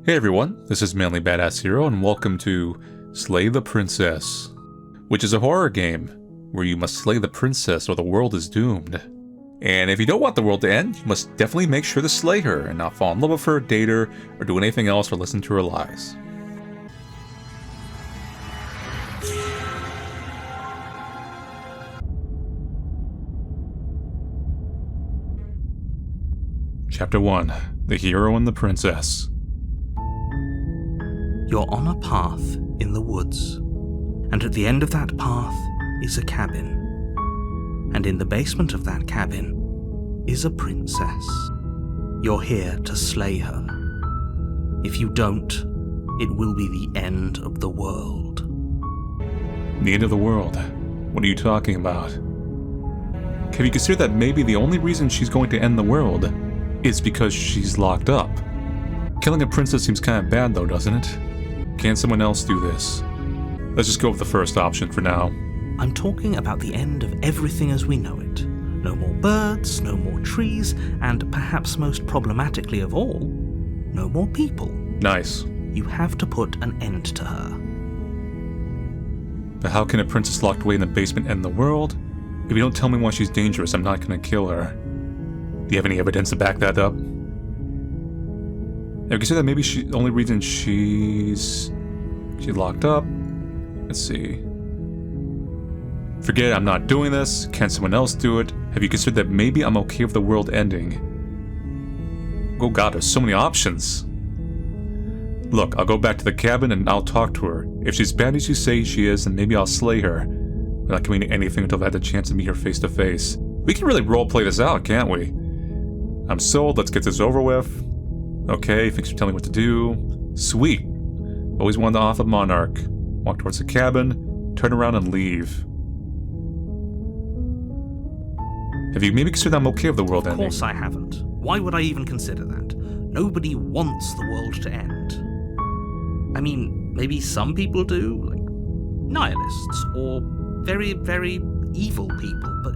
Hey everyone, this is Manly Badass Hero and welcome to Slay the Princess, which is a horror game where you must slay the princess or the world is doomed. And if you don't want the world to end, you must definitely make sure to slay her and not fall in love with her, date her, or do anything else or listen to her lies. Chapter 1. The Hero and the Princess. You're on a path in the woods, and at the end of that path is a cabin. And in the basement of that cabin is a princess. You're here to slay her. If you don't, it will be the end of the world. The end of the world? What are you talking about? Have you considered that maybe the only reason she's going to end the world is because she's locked up? Killing a princess seems kind of bad though, doesn't it? Can someone else do this? Let's just go with the first option for now. I'm talking about the end of everything as we know it. No more birds, no more trees, and perhaps most problematically of all, no more people. Nice. You have to put an end to her. But how can a princess locked away in the basement end the world? If you don't tell me why she's dangerous, I'm not gonna kill her. Do you have any evidence to back that up? Have you considered that maybe the only reason she's locked up? Let's see. Forget it, I'm not doing this. Can someone else do it? Have you considered that maybe I'm okay with the world ending? Oh god, there's so many options. Look, I'll go back to the cabin and I'll talk to her. If she's bad as you say she is, then maybe I'll slay her. Without committing anything until I've had the chance to meet her face to face. We can really roleplay this out, can't we? I'm sold, let's get this over with. Okay, thanks for telling me what to do. Sweet. Always wanted the off of Monarch. Walk towards the cabin, turn around and leave. Have you maybe considered I'm okay with the world ending? Of course I haven't. Why would I even consider that? Nobody wants the world to end. I mean, maybe some people do, like nihilists, or very, very evil people, but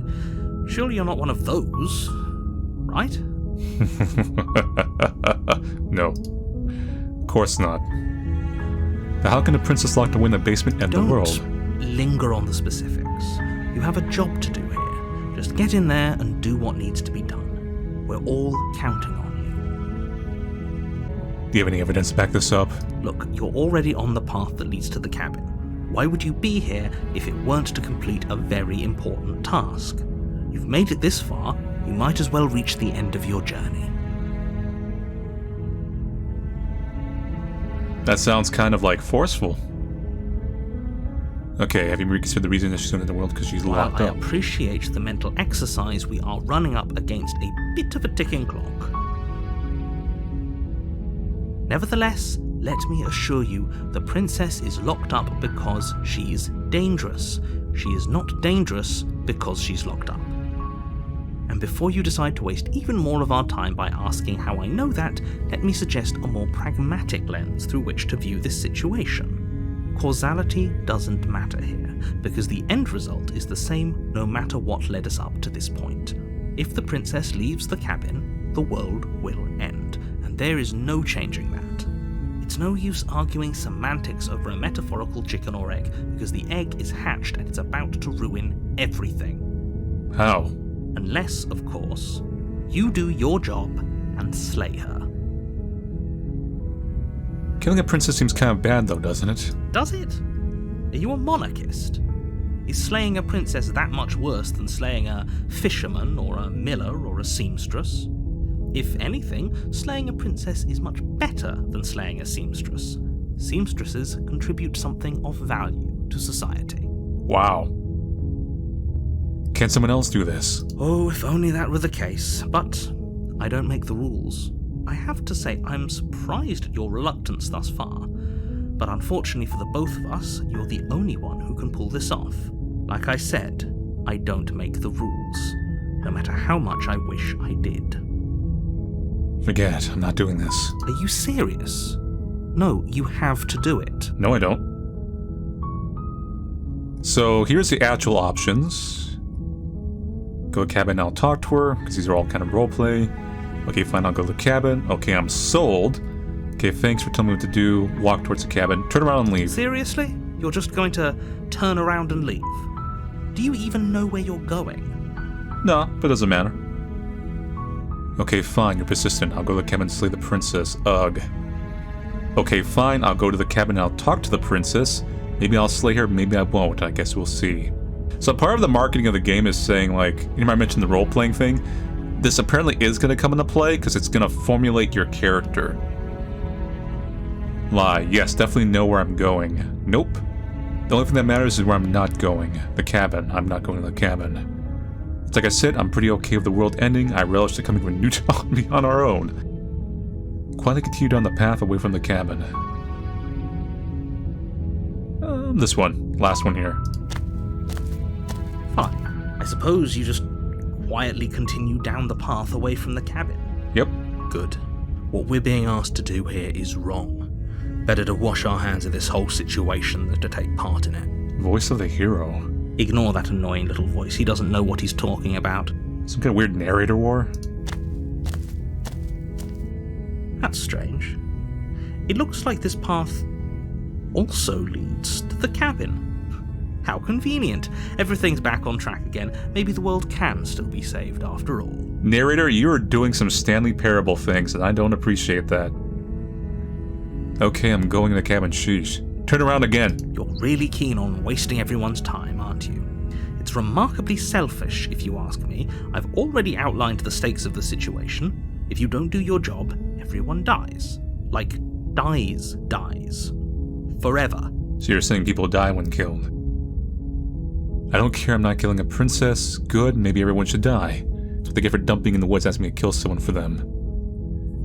surely you're not one of those, right? No. Of course not. But how can a princess locked away in the basement end the world? Don't linger on the specifics. You have a job to do here. Just get in there and do what needs to be done. We're all counting on you. Do you have any evidence to back this up? Look, you're already on the path that leads to the cabin. Why would you be here if it weren't to complete a very important task? You've made it this far, you might as well reach the end of your journey. That sounds kind of like forceful. Okay, have you reconsidered the reason that she's going to the world because she's locked While up? I appreciate the mental exercise, we are running up against a bit of a ticking clock. Nevertheless, let me assure you, the princess is locked up because she's dangerous. She is not dangerous because she's locked up. And before you decide to waste even more of our time by asking how I know that, let me suggest a more pragmatic lens through which to view this situation. Causality doesn't matter here, because the end result is the same no matter what led us up to this point. If the princess leaves the cabin, the world will end, and there is no changing that. It's no use arguing semantics over a metaphorical chicken or egg, because the egg is hatched and it's about to ruin everything. How? Unless, of course, you do your job and slay her. Killing a princess seems kind of bad though, doesn't it? Does it? Are you a monarchist? Is slaying a princess that much worse than slaying a fisherman or a miller or a seamstress? If anything, slaying a princess is much better than slaying a seamstress. Seamstresses contribute something of value to society. Wow. Can someone else do this? Oh, if only that were the case, but I don't make the rules. I have to say I'm surprised at your reluctance thus far, but unfortunately for the both of us, you're the only one who can pull this off. Like I said, I don't make the rules, no matter how much I wish I did. Forget it, I'm not doing this. Are you serious? No, you have to do it. No, I don't. So here's the actual options. Go to cabin, I'll talk to her, because these are all kind of roleplay. Okay, fine, I'll go to the cabin. Okay, I'm sold. Okay, thanks for telling me what to do. Walk towards the cabin. Turn around and leave. Seriously? You're just going to turn around and leave? Do you even know where you're going? No, but it doesn't matter. Okay, fine, you're persistent. I'll go to the cabin and slay the princess. Ugh. Okay, fine, I'll go to the cabin and I'll talk to the princess. Maybe I'll slay her, maybe I won't. I guess we'll see. So part of the marketing of the game is saying, like, you know, I mentioned the role-playing thing? This apparently is going to come into play because it's going to formulate your character. Lie. Yes, definitely know where I'm going. Nope. The only thing that matters is where I'm not going. The cabin. I'm not going to the cabin. It's like I said, I'm pretty okay with the world ending. I relish the coming of a new time on our own. Quietly continue down the path away from the cabin. This one. Last one here. Fine. I suppose you just quietly continue down the path away from the cabin. Yep. Good. What we're being asked to do here is wrong. Better to wash our hands of this whole situation than to take part in it. Voice of the hero. Ignore that annoying little voice. He doesn't know what he's talking about. Some kind of weird narrator war? That's strange. It looks like this path also leads to the cabin. How convenient. Everything's back on track again. Maybe the world can still be saved after all. Narrator, you are doing some Stanley Parable things, and I don't appreciate that. Okay, I'm going to the cabin. Sheesh. Turn around again. You're really keen on wasting everyone's time, aren't you? It's remarkably selfish, if you ask me. I've already outlined the stakes of the situation. If you don't do your job, everyone dies. Like, dies. Forever. So you're saying people die when killed? I don't care, I'm not killing a princess. Good, maybe everyone should die. That's what they get for dumping in the woods asking me to kill someone for them.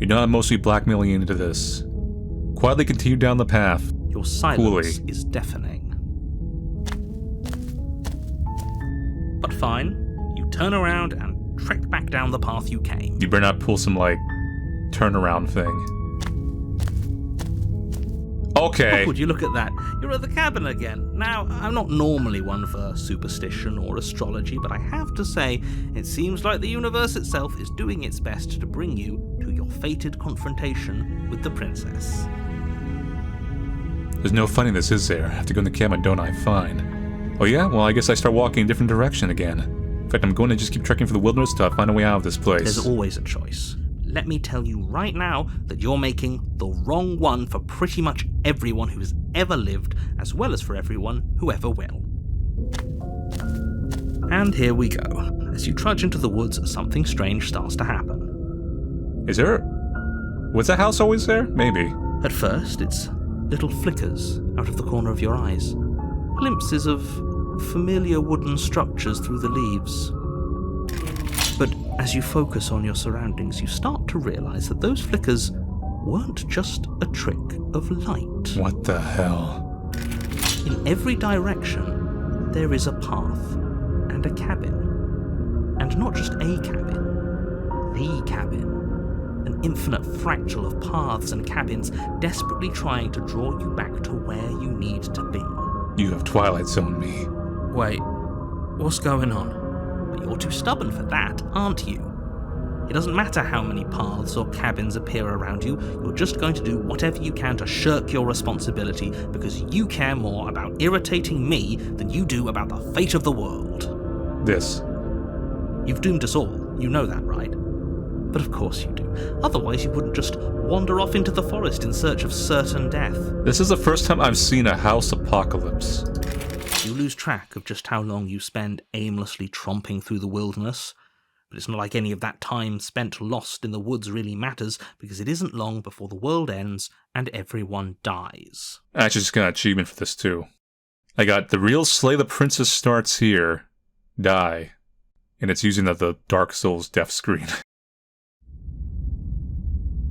You know I'm mostly blackmailing you into this. Quietly continue down the path. Your silence is deafening. But fine, you turn around and trek back down the path you came. You better not pull some, like, turnaround thing. Okay. Oh, would you look at that? You're at the cabin again. Now, I'm not normally one for superstition or astrology, but I have to say, it seems like the universe itself is doing its best to bring you to your fated confrontation with the princess. There's no fun in this, is there? I have to go in the cabin, don't I? Fine. Oh yeah? Well, I guess I start walking in a different direction again. In fact, I'm going to just keep trekking for the wilderness till I find a way out of this place. There's always a choice. Let me tell you right now that you're making the wrong one for pretty much everyone who has ever lived, as well as for everyone who ever will. And here we go. As you trudge into the woods, something strange starts to happen. Is there... Was that house always there? Maybe. At first, it's little flickers out of the corner of your eyes. Glimpses of familiar wooden structures through the leaves. But as you focus on your surroundings, you start to realize that those flickers weren't just a trick of light. What the hell? In every direction, there is a path and a cabin. And not just a cabin, the cabin. An infinite fractal of paths and cabins desperately trying to draw you back to where you need to be. You have Twilight Zone me. Wait, what's going on? But you're too stubborn for that, aren't you? It doesn't matter how many paths or cabins appear around you, you're just going to do whatever you can to shirk your responsibility because you care more about irritating me than you do about the fate of the world. This. You've doomed us all, you know that, right? But of course you do. Otherwise you wouldn't just wander off into the forest in search of certain death. This is the first time I've seen a house apocalypse. You lose track of just how long you spend aimlessly tromping through the wilderness. But it's not like any of that time spent lost in the woods really matters, because it isn't long before the world ends and everyone dies. I actually just got an achievement for this too. I got the real Slay the Princess starts here. Die. And it's using the Dark Souls death screen.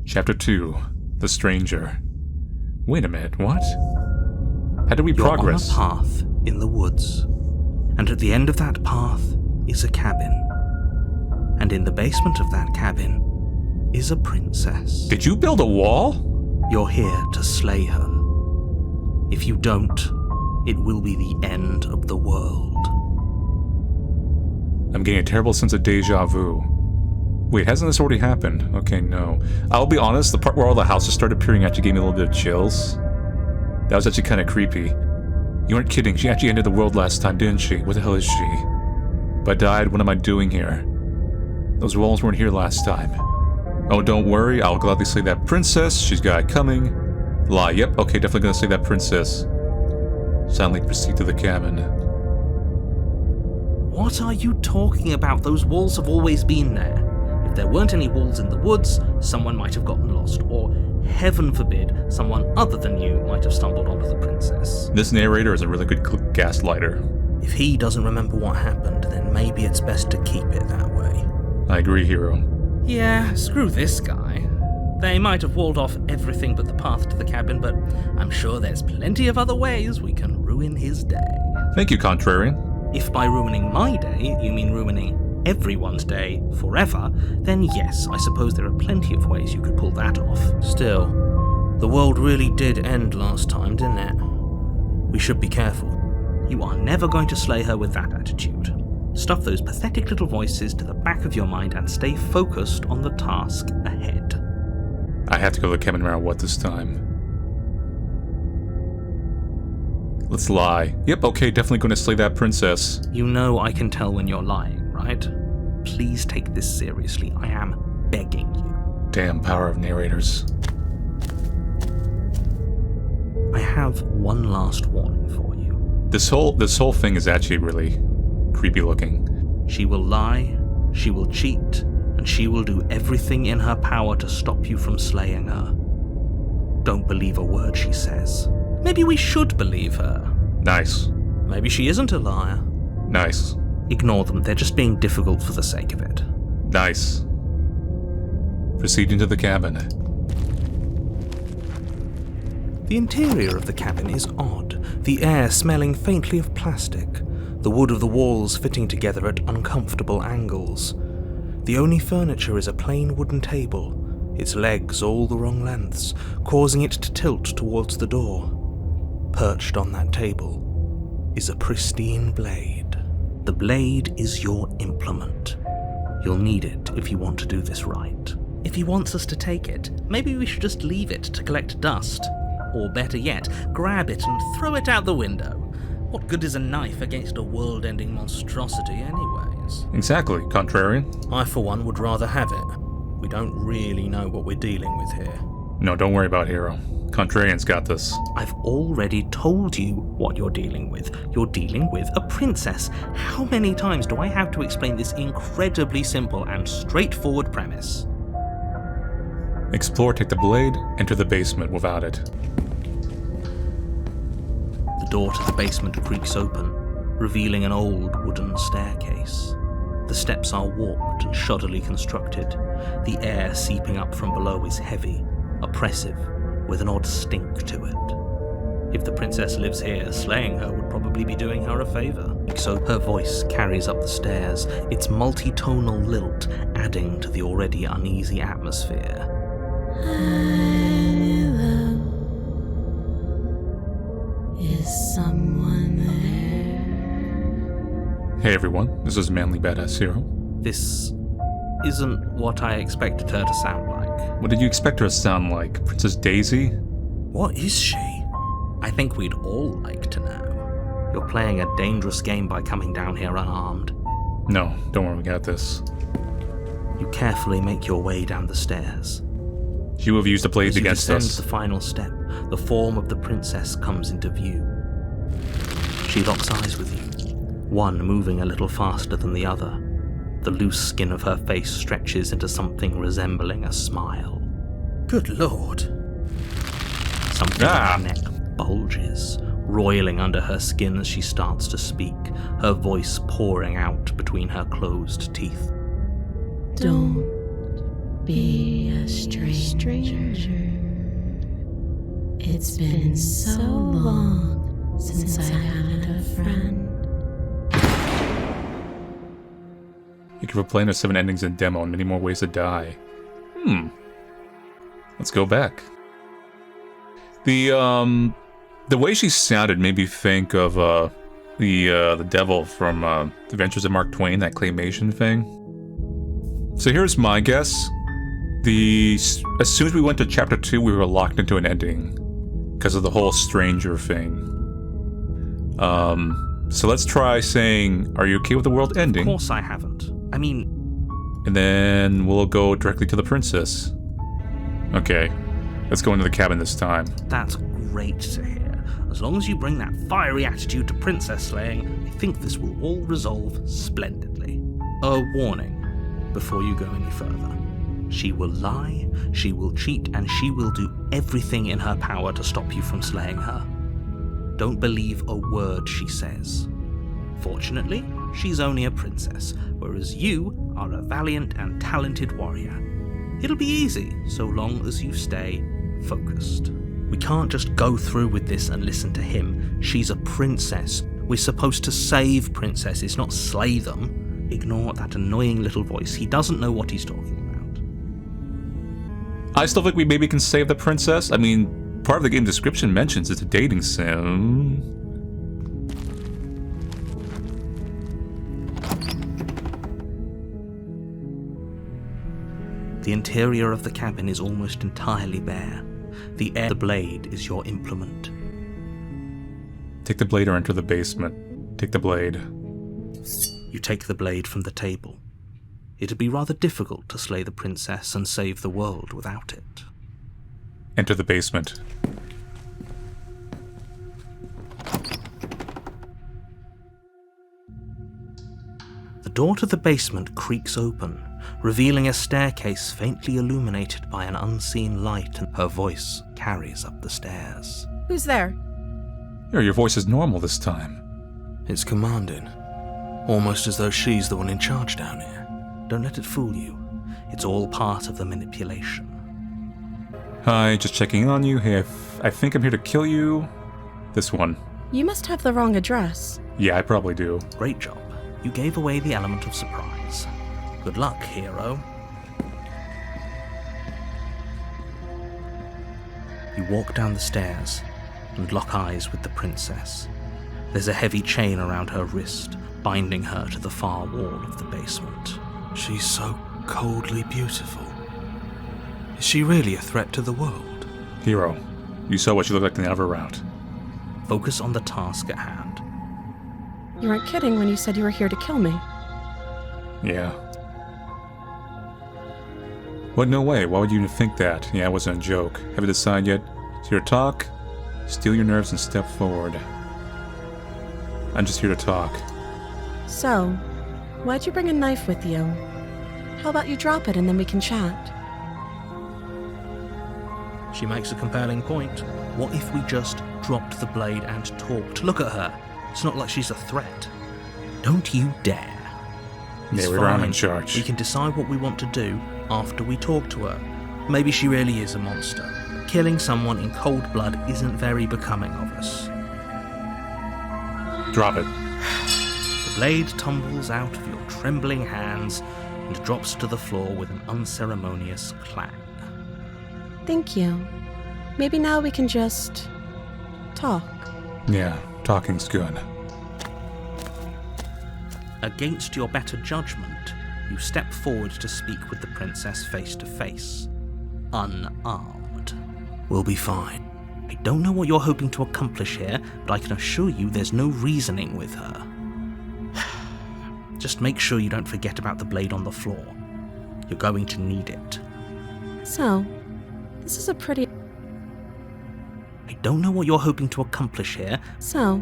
Chapter 2. The Stranger. Wait a minute, what? How did we progress? You're on a path in the woods. And at the end of that path is a cabin. And in the basement of that cabin is a princess. Did you build a wall? You're here to slay her. If you don't, it will be the end of the world. I'm getting a terrible sense of deja vu. Wait, hasn't this already happened? Okay, no. I'll be honest, the part where all the houses started appearing actually gave me a little bit of chills. That was actually kind of creepy. You aren't kidding, she actually ended the world last time, didn't she? Where the hell is she? If I died, what am I doing here? Those walls weren't here last time. Oh, don't worry, I'll gladly slay that princess. She's got it coming. Lie, yep, okay, definitely gonna slay that princess. Silently proceed to the cabin. What are you talking about? Those walls have always been there. If there weren't any walls in the woods, someone might have gotten lost, or, heaven forbid, someone other than you might have stumbled onto the princess. This narrator is a really good gaslighter. If he doesn't remember what happened, then maybe it's best to keep it that way. I agree, hero. Yeah, screw this guy. They might have walled off everything but the path to the cabin, but I'm sure there's plenty of other ways we can ruin his day. Thank you, Contrarian. If by ruining my day, you mean ruining everyone's day forever, then yes, I suppose there are plenty of ways you could pull that off. Still, the world really did end last time, didn't it? We should be careful. You are never going to slay her with that attitude. Stuff those pathetic little voices to the back of your mind and stay focused on the task ahead. I have to go to the cabin no matter what this time. Let's lie. Yep, okay, definitely going to slay that princess. You know I can tell when you're lying, right? Please take this seriously. I am begging you. Damn power of narrators. I have one last warning for you. This whole thing is actually really creepy looking. She will lie, she will cheat, and she will do everything in her power to stop you from slaying her. Don't believe a word she says. Maybe we should believe her. Nice. Maybe she isn't a liar. Nice. Ignore them, they're just being difficult for the sake of it. Nice. Proceed into the cabin. The interior of the cabin is odd, the air smelling faintly of plastic, the wood of the walls fitting together at uncomfortable angles. The only furniture is a plain wooden table, its legs all the wrong lengths, causing it to tilt towards the door. Perched on that table is a pristine blade. The blade is your implement. You'll need it if you want to do this right. If he wants us to take it, maybe we should just leave it to collect dust. Or better yet, grab it and throw it out the window. What good is a knife against a world-ending monstrosity anyways? Exactly, Contrarian. I for one would rather have it. We don't really know what we're dealing with here. No, don't worry about Hero. Contrarian's got this. I've already told you what you're dealing with. You're dealing with a princess. How many times do I have to explain this incredibly simple and straightforward premise? Explore, take the blade, enter the basement without it. The door to the basement creaks open, revealing an old wooden staircase. The steps are warped and shoddily constructed. The air seeping up from below is heavy, oppressive, with an odd stink to it. If the princess lives here, slaying her would probably be doing her a favor. So her voice carries up the stairs, its multi-tonal lilt adding to the already uneasy atmosphere. Hello. Is someone there? Hey everyone, this is Manly Badass Hero. This isn't what I expected her to sound like. What did you expect her to sound like? Princess Daisy? What is she? I think we'd all like to know. You're playing a dangerous game by coming down here unarmed. No, don't worry, we got this. You carefully make your way down the stairs. She will have used the blade against As you us. descend the final step, the form of the princess comes into view. She locks eyes with you, one moving a little faster than the other. The loose skin of her face stretches into something resembling a smile. Good lord. Something in her neck bulges, roiling under her skin as she starts to speak, her voice pouring out between her closed teeth. Don't be a stranger. It's been so long since I had a friend. Thank you for playing the 7 endings in demo and many more ways to die. Let's go back. The way she sounded made me think of the devil from Adventures of Mark Twain, that claymation thing. So here's my guess. As soon as we went to chapter 2, we were locked into an ending because of the whole stranger thing. So let's try saying, "Are you okay with the world ending?" Of course I haven't. I mean... And then we'll go directly to the princess. Okay, let's go into the cabin this time. That's great to hear. As long as you bring that fiery attitude to princess slaying, I think this will all resolve splendidly. A warning before you go any further. She will lie, she will cheat, and she will do everything in her power to stop you from slaying her. Don't believe a word she says. Fortunately, she's only a princess, whereas you are a valiant and talented warrior. It'll be easy, so long as you stay focused. We can't just go through with this and listen to him. She's a princess. We're supposed to save princesses, not slay them. Ignore that annoying little voice. He doesn't know what he's talking about. I still think we maybe can save the princess. I mean, part of the game description mentions it's a dating sim. The interior of the cabin is almost entirely bare. The blade is your implement. Take the blade or enter the basement. Take the blade. You take the blade from the table. It'd be rather difficult to slay the princess and save the world without it. Enter the basement. The door to the basement creaks open, revealing a staircase faintly illuminated by an unseen light, and her voice carries up the stairs. Who's there? Here, your voice is normal this time. It's commanding. Almost as though she's the one in charge down here. Don't let it fool you. It's all part of the manipulation. Hi, just checking on you. Hey, I think I'm here to kill you. This one. You must have the wrong address. Yeah, I probably do. Great job. You gave away the element of surprise. Good luck, hero. You walk down the stairs and lock eyes with the princess. There's a heavy chain around her wrist, binding her to the far wall of the basement. She's so coldly beautiful. Is she really a threat to the world? Hero, you saw what she looked like in the other route. Focus on the task at hand. You weren't kidding when you said you were here to kill me. Yeah. What? No way. Why would you even think that? Yeah, it wasn't a joke. Have you decided yet? It's here to talk, steel your nerves, and step forward. I'm just here to talk. So, why'd you bring a knife with you? How about you drop it and then we can chat? She makes a compelling point. What if we just dropped the blade and talked? Look at her. It's not like she's a threat. Don't you dare. Yeah, I'm in charge. We can decide what we want to do after we talk to her. Maybe she really is a monster. Killing someone in cold blood isn't very becoming of us. Drop it. The blade tumbles out of your trembling hands and drops to the floor with an unceremonious clang. Thank you. Maybe now we can just... talk. Yeah, talking's good. Against your better judgment, you step forward to speak with the princess face to face. Unarmed. We'll be fine. I don't know what you're hoping to accomplish here, but I can assure you there's no reasoning with her. Just make sure you don't forget about the blade on the floor. You're going to need it. So, this is a pretty... I don't know what you're hoping to accomplish here. So,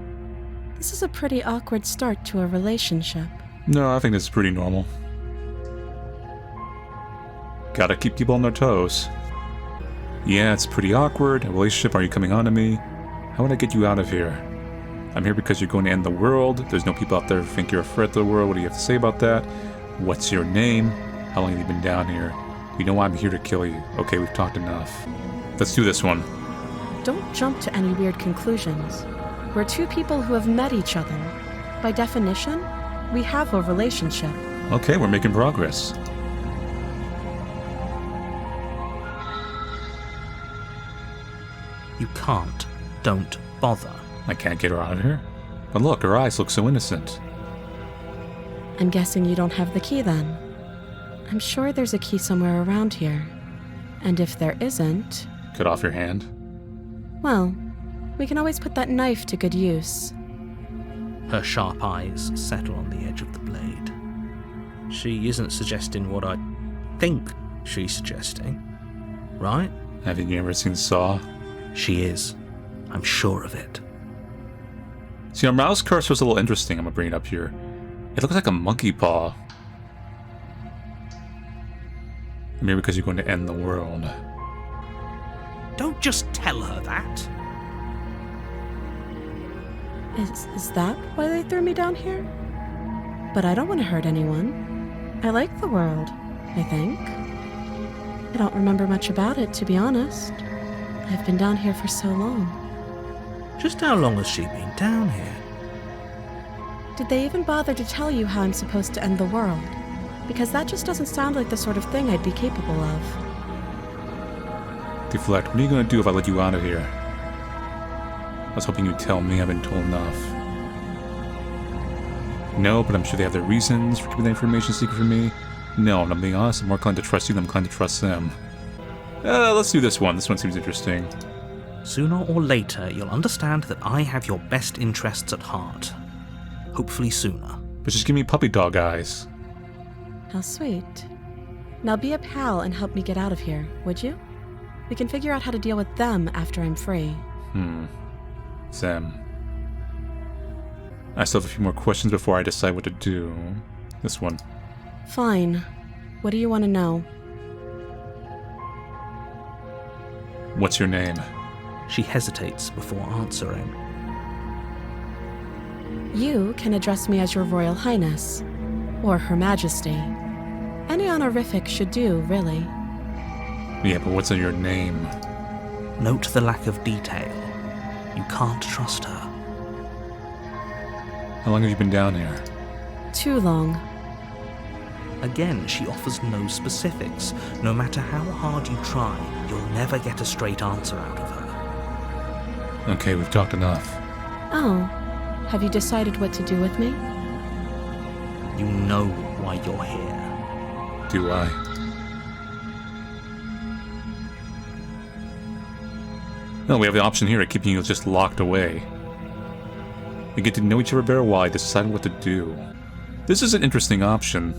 this is a pretty awkward start to a relationship. No, I think this is pretty normal. Gotta keep people on their toes. Yeah, it's pretty awkward. A relationship, are you coming on to me? How would I get you out of here? I'm here because you're going to end the world. There's no people out there who think you're a threat to the world. What do you have to say about that? What's your name? How long have you been down here? You know I'm here to kill you. Okay, we've talked enough. Let's do this one. Don't jump to any weird conclusions. We're two people who have met each other. By definition, we have a relationship. Okay, we're making progress. You can't. Don't bother. I can't get her out of here. But look, her eyes look so innocent. I'm guessing you don't have the key then. I'm sure there's a key somewhere around here. And if there isn't, Cut off your hand. well, we can always put that knife to good use. Her sharp eyes settle on the edge of the blade. She isn't suggesting what I think she's suggesting, right? Haven't you ever seen Saw? She is. I'm sure of it. See, our mouse cursor was a little interesting. I'm gonna bring it up here. It looks like a monkey paw. Maybe because you're going to end the world. Don't just tell her that. Is that why they threw me down here? But I don't want to hurt anyone. I like the world, I think. I don't remember much about it, to be honest. I've been down here for so long. Just how long has she been down here? Did they even bother to tell you how I'm supposed to end the world? Because that just doesn't sound like the sort of thing I'd be capable of. Deflect, what are you gonna do if I let you out of here? I was hoping you'd tell me I've been told enough. No, but I'm sure they have their reasons for keeping the information secret from me. No, I'm being honest, I'm more inclined to trust you than I'm inclined to trust them. Let's do this one. This one seems interesting. Sooner or later, you'll understand that I have your best interests at heart. Hopefully sooner. But just give me puppy dog eyes. How sweet. Now be a pal and help me get out of here, would you? We can figure out how to deal with them after I'm free. Sam. I still have a few more questions before I decide what to do. This one. Fine. What do you want to know? What's your name? She hesitates before answering. You can address me as Your Royal Highness, or Her Majesty. Any honorific should do, really. Yeah, but what's in your name? Note the lack of detail. You can't trust her. How long have you been down here? Too long. Again, she offers no specifics. No matter how hard you try, you'll never get a straight answer out of her. Okay, we've talked enough. Oh, have you decided what to do with me? You know why you're here. Do I? No, we have the option here of keeping you just locked away. We get to know each other better while I decide what to do. This is an interesting option.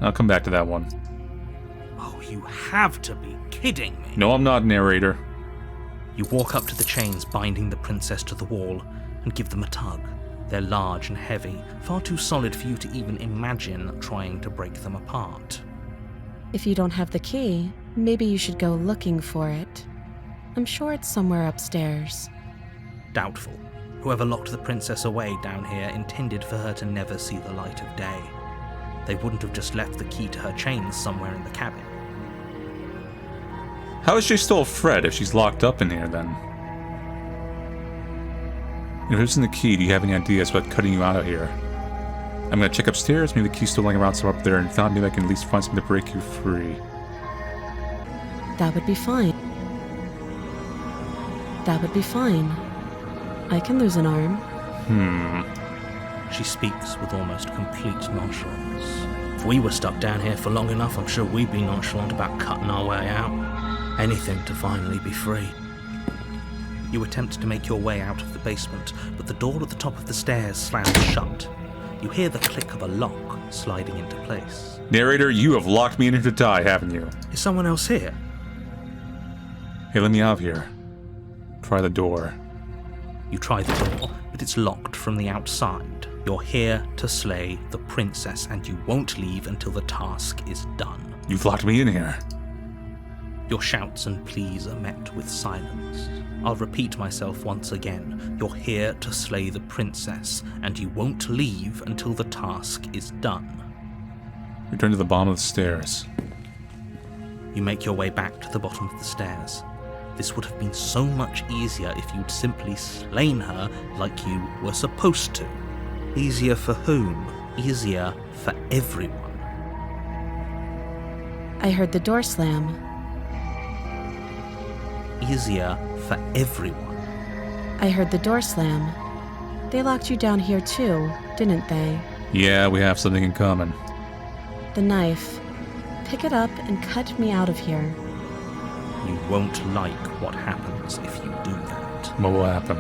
I'll come back to that one. Oh, you have to be kidding me. No, I'm not, narrator. You walk up to the chains binding the princess to the wall and give them a tug. They're large and heavy, far too solid for you to even imagine trying to break them apart. If you don't have the key, maybe you should go looking for it. I'm sure it's somewhere upstairs. Doubtful. Whoever locked the princess away down here intended for her to never see the light of day. They wouldn't have just left the key to her chains somewhere in the cabin. How is she still Fred if she's locked up in here, then? If it isn't the key, do you have any ideas about cutting you out of here? I'm gonna check upstairs, maybe the key's still lying around somewhere up there, and if not, maybe I can at least find something to break you free. That would be fine. That would be fine. I can lose an arm. She speaks with almost complete nonchalance. If we were stuck down here for long enough, I'm sure we'd be nonchalant about cutting our way out. Anything to finally be free. You attempt to make your way out of the basement, but the door at the top of the stairs slams shut. You hear the click of a lock sliding into place. Narrator, you have locked me in here to die, haven't you? Is someone else here? Hey, let me out of here. Try the door. You try the door, but it's locked from the outside. You're here to slay the princess, and you won't leave until the task is done. You've locked me in here. Your shouts and pleas are met with silence. I'll repeat myself once again. You're here to slay the princess, and you won't leave until the task is done. Return to the bottom of the stairs. You make your way back to the bottom of the stairs. This would have been so much easier if you'd simply slain her like you were supposed to. Easier for whom? Easier for everyone. I heard the door slam. Easier for everyone. I heard the door slam. They locked you down here too, didn't they? Yeah, we have something in common. The knife. Pick it up and cut me out of here. You won't like what happens if you do that. What will happen?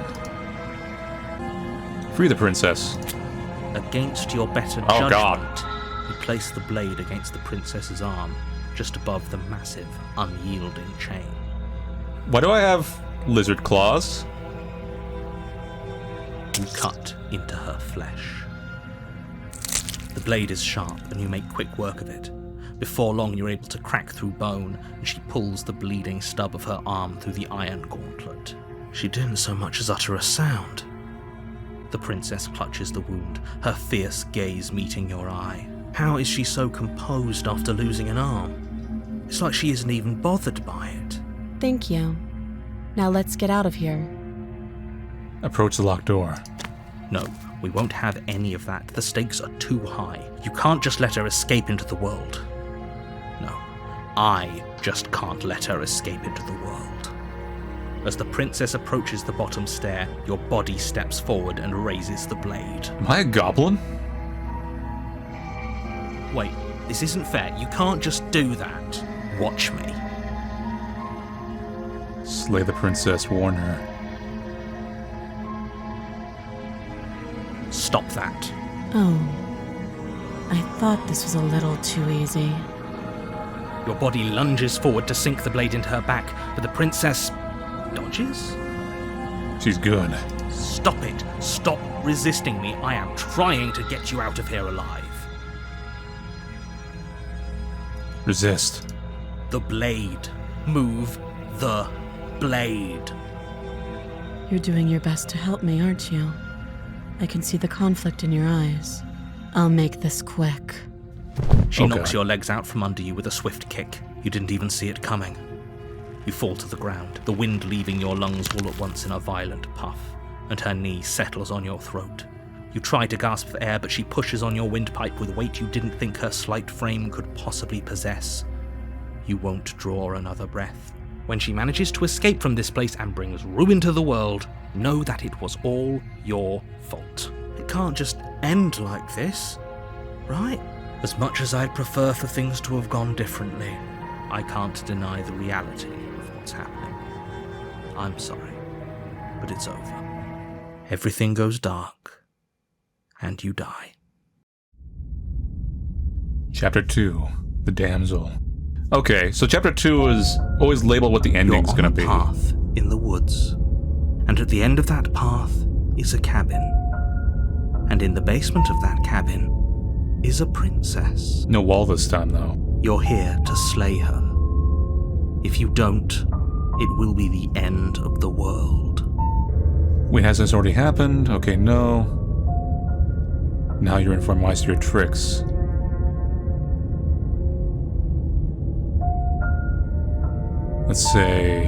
Free the princess. Against your better Oh, judgment, God. you place the blade against the princess's arm, just above the massive, unyielding chain. Why do I have lizard claws? You cut into her flesh. The blade is sharp, and you make quick work of it. Before long, you're able to crack through bone, and she pulls the bleeding stub of her arm through the iron gauntlet. She didn't so much as utter a sound. The princess clutches the wound, her fierce gaze meeting your eye. How is she so composed after losing an arm? It's like she isn't even bothered by it. Thank you. Now let's get out of here. Approach the locked door. No, we won't have any of that. The stakes are too high. You can't just let her escape into the world. No, I just can't let her escape into the world. As the princess approaches the bottom stair, your body steps forward and raises the blade. Am I a goblin? Wait, this isn't fair. You can't just do that. Watch me. Slay the princess, warn her. Stop that. Oh. I thought this was a little too easy. Your body lunges forward to sink the blade into her back, but the princess dodges? She's good. Stop it. Stop resisting me. I am trying to get you out of here alive. Resist. The blade. Move the blade. You're doing your best to help me, aren't you? I can see the conflict in your eyes. I'll make this quick. She Okay. knocks your legs out from under you with a swift kick. You didn't even see it coming. You fall to the ground, the wind leaving your lungs all at once in a violent puff, and her knee settles on your throat. You try to gasp for air, but she pushes on your windpipe with weight you didn't think her slight frame could possibly possess. You won't draw another breath. When she manages to escape from this place and brings ruin to the world, know that it was all your fault. It can't just end like this, right? As much as I'd prefer for things to have gone differently, I can't deny the reality of what's happening. I'm sorry, but it's over. Everything goes dark, and you die. Chapter 2, The Damsel. Okay, so Chapter 2 is always labeled what the ending's You're gonna on a be. path in the woods, and at the end of that path is a cabin. And in the basement of that cabin is a princess. No wall this time, though. You're here to slay her. If you don't, it will be the end of the world. Wait, has this already happened? Okay, no. Now you're in for my your tricks. Let's say...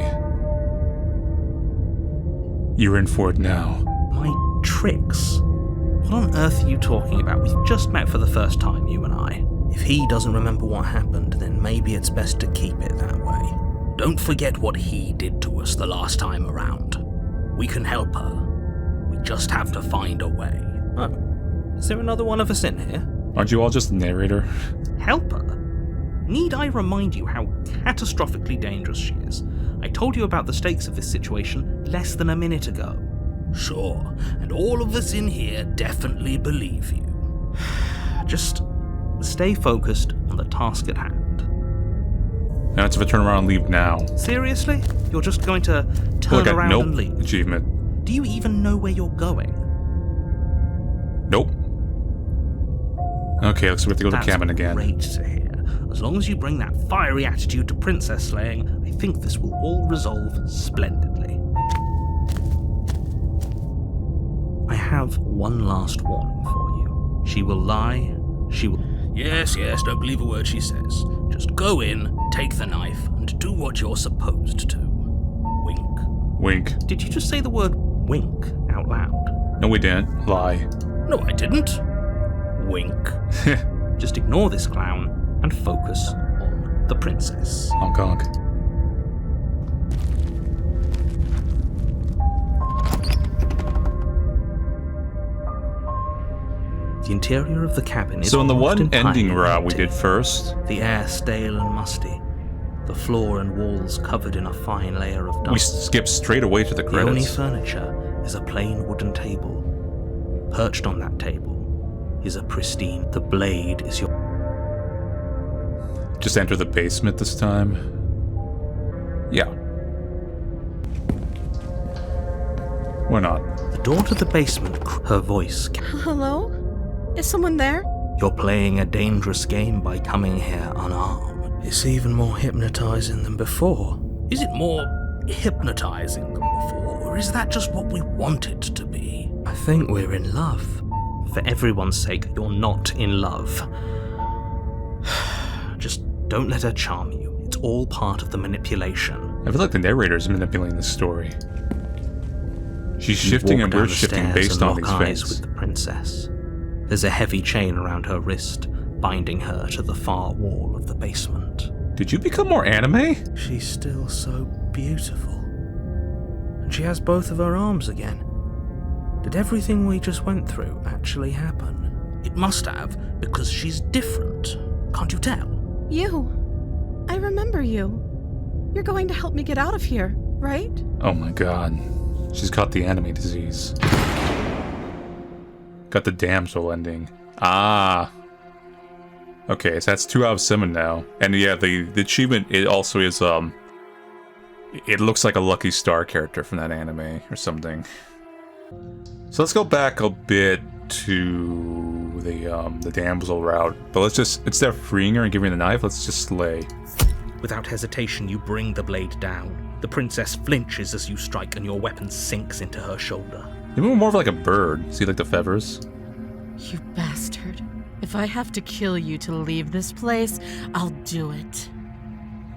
You're in for it now. My tricks? What on earth are you talking about? We've just met for the first time, you and I. If he doesn't remember what happened, then maybe it's best to keep it that way. Don't forget what he did to us the last time around. We can help her. We just have to find a way. Oh, is there another one of us in here? Aren't you all just the narrator? Help her? Need I remind you how catastrophically dangerous she is? I told you about the stakes of this situation less than a minute ago. Sure, and all of us in here definitely believe you. Just stay focused on the task at hand. Now it's if I turn around and leave now. Seriously? You're just going to turn around nope. and leave? Achievement. Do you even know where you're going? Nope. Okay, looks like we have to go to the That's cabin again. Great to hear. As long as you bring that fiery attitude to princess slaying, I think this will all resolve splendidly. I have one last warning for you. She will lie, she will... Yes, don't believe a word she says. Just go in, take the knife, and do what you're supposed to. Wink. Wink. Did you just say the word wink out loud? No, we didn't. Lie. No, I didn't. Wink. Just ignore this clown and focus on the princess. Honk honk. The interior of the cabin is So in the almost one ending entirely route we empty. did first, The air stale and musty. The floor and walls covered in a fine layer of we dust. skipped straight away to the The only credits. furniture is a plain wooden table. Perched on that table is a pristine. The blade is your... Just enter the basement this time. Yeah. Why not? The door to the basement, her voice. Hello? Is someone there? You're playing a dangerous game by coming here unarmed. It's even more hypnotizing than before. Is it more hypnotizing than before, or is that just what we want it to be? I think we're in love. For everyone's sake, you're not in love. Just don't let her charm you. It's all part of the manipulation. I feel like the narrator is manipulating the story. She's You shifting walk and down we're the shifting stairs based and on lock these eyes things. with the princess. There's a heavy chain around her wrist, binding her to the far wall of the basement. Did you become more anime? She's still so beautiful. And she has both of her arms again. Did everything we just went through actually happen? It must have, because she's different. Can't you tell? You. I remember you. You're going to help me get out of here, right? Oh my god. She's caught the anime disease. Got the damsel ending. Ah. Okay, so that's 2 out of 7 now. And yeah, the achievement, it also is, it looks like a Lucky Star character from that anime or something. So let's go back a bit to the damsel route. But let's just, instead of freeing her and giving her the knife, let's just slay. Without hesitation, you bring the blade down. The princess flinches as you strike, and your weapon sinks into her shoulder. You move more of like a bird. See like the feathers? You bastard. If I have to kill you to leave this place, I'll do it.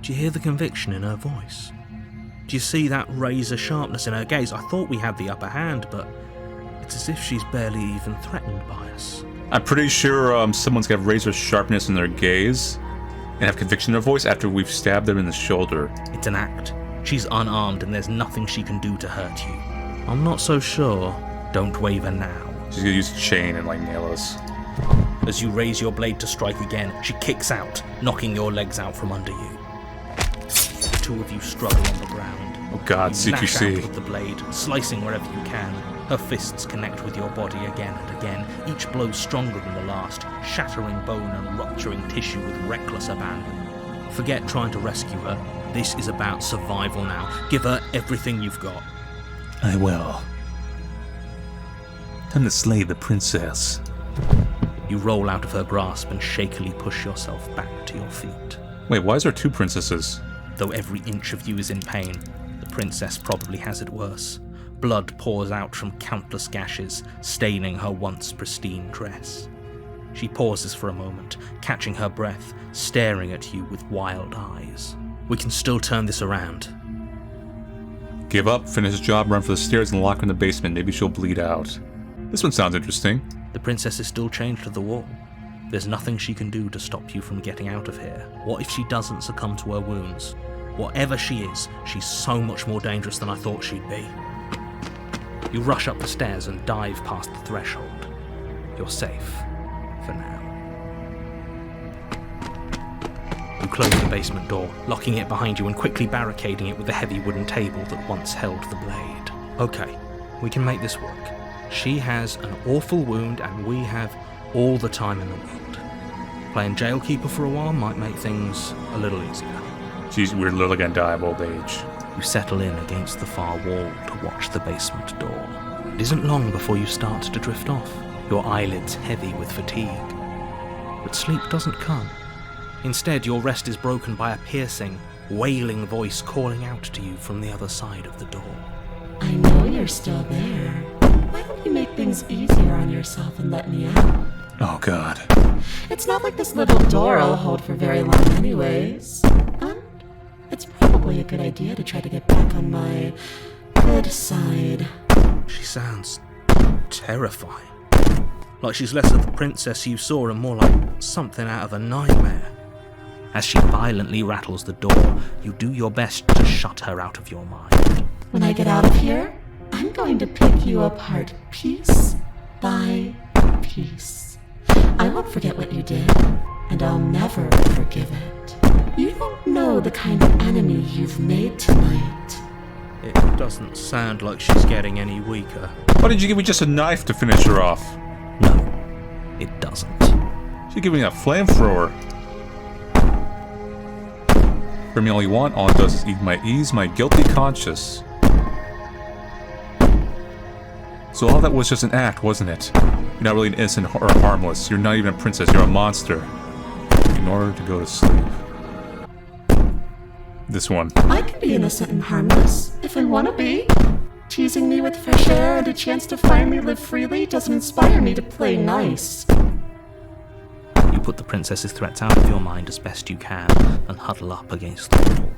Do you hear the conviction in her voice? Do you see that razor sharpness in her gaze? I thought we had the upper hand, but it's as if she's barely even threatened by us. I'm pretty sure someone's got razor sharpness in their gaze and have conviction in their voice after we've stabbed them in the shoulder. It's an act. She's unarmed and there's nothing she can do to hurt you. I'm not so sure. Don't waver now. She's gonna use a chain and like nail us. As you raise your blade to strike again, she kicks out, knocking your legs out from under you. The two of you struggle on the ground. Oh god, You lash out CQC. with the blade, slicing wherever you can. Her fists connect with your body again and again, each blow stronger than the last, shattering bone and rupturing tissue with reckless abandon. Forget trying to rescue her. This is about survival now. Give her everything you've got. I will. Time to slay the princess. You roll out of her grasp and shakily push yourself back to your feet. Wait, why is there 2 princesses? Though every inch of you is in pain, the princess probably has it worse. Blood pours out from countless gashes, staining her once pristine dress. She pauses for a moment, catching her breath, staring at you with wild eyes. We can still turn this around. Give up, finish the job, run for the stairs, and lock her in the basement. Maybe she'll bleed out. This one sounds interesting. The princess is still chained to the wall. There's nothing she can do to stop you from getting out of here. What if she doesn't succumb to her wounds? Whatever she is, she's so much more dangerous than I thought she'd be. You rush up the stairs and dive past the threshold. You're safe. For now. You close the basement door, locking it behind you and quickly barricading it with the heavy wooden table that once held the blade. Okay, we can make this work. She has an awful wound and we have all the time in the world. Playing jailkeeper for a while might make things a little easier. Jeez, we're literally gonna die of old age. You settle in against the far wall to watch the basement door. It isn't long before you start to drift off, your eyelids heavy with fatigue. But sleep doesn't come. Instead, your rest is broken by a piercing, wailing voice calling out to you from the other side of the door. I know you're still there. Why don't you make things easier on yourself and let me out? Oh god. It's not like this little door will hold for very long anyways. And it's probably a good idea to try to get back on my good side. She sounds terrifying. Like she's less of the princess you saw and more like something out of a nightmare. As she violently rattles the door, you do your best to shut her out of your mind. When I get out of here, I'm going to pick you apart piece by piece. I won't forget what you did, and I'll never forgive it. You don't know the kind of enemy you've made tonight. It doesn't sound like she's getting any weaker. Why did you give me just a knife to finish her off? No, it doesn't. She gave me a flamethrower. For me, all you want, all it does is ease my guilty conscience. So all that was just an act, wasn't it? You're not really innocent or harmless. You're not even a princess. You're a monster. In order to go to sleep. This one. I can be innocent and harmless, if I want to be. Teasing me with fresh air and a chance to finally live freely doesn't inspire me to play nice. You put the princess's threats out of your mind as best you can and huddle up against the wall.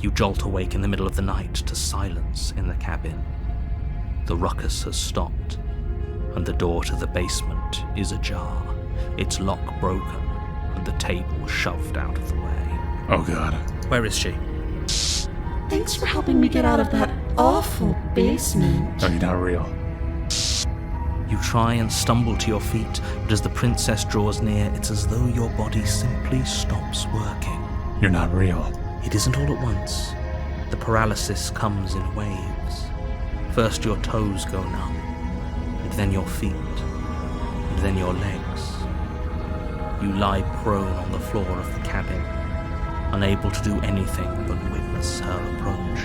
You jolt awake in the middle of the night to silence in the cabin. The ruckus has stopped, and the door to the basement is ajar, its lock broken, and the table shoved out of the way. Oh god. Where is she? Thanks for helping me get out of that awful basement. No, you're not real. You try and stumble to your feet, but as the princess draws near, it's as though your body simply stops working. You're not real. It isn't all at once. The paralysis comes in waves. First your toes go numb, and then your feet, and then your legs. You lie prone on the floor of the cabin, unable to do anything but witness her approach.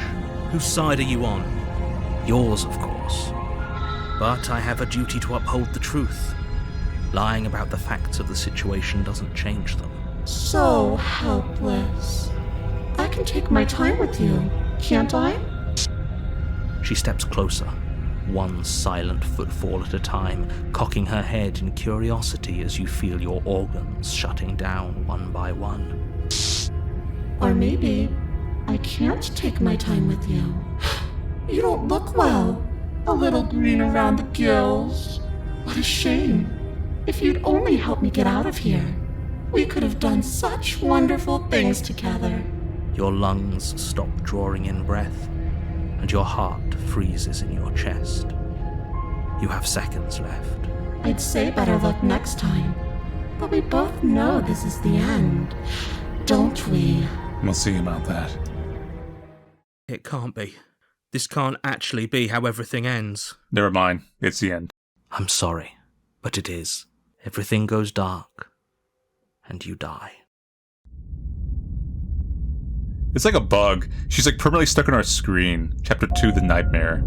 Whose side are you on? Yours, of course. But I have a duty to uphold the truth. Lying about the facts of the situation doesn't change them. So helpless. I can take my time with you, can't I? She steps closer, one silent footfall at a time, cocking her head in curiosity as you feel your organs shutting down one by one. Or maybe I can't take my time with you. You don't look well. A little green around the gills. What a shame. If you'd only helped me get out of here, we could have done such wonderful things together. Your lungs stop drawing in breath, and your heart freezes in your chest. You have seconds left. I'd say better luck next time, but we both know this is the end, don't we? We'll see about that. It can't be. This can't actually be how everything ends. Never mind. It's the end. I'm sorry, but it is. Everything goes dark, and you die. It's like a bug. She's like permanently stuck on our screen. Chapter 2, The Nightmare.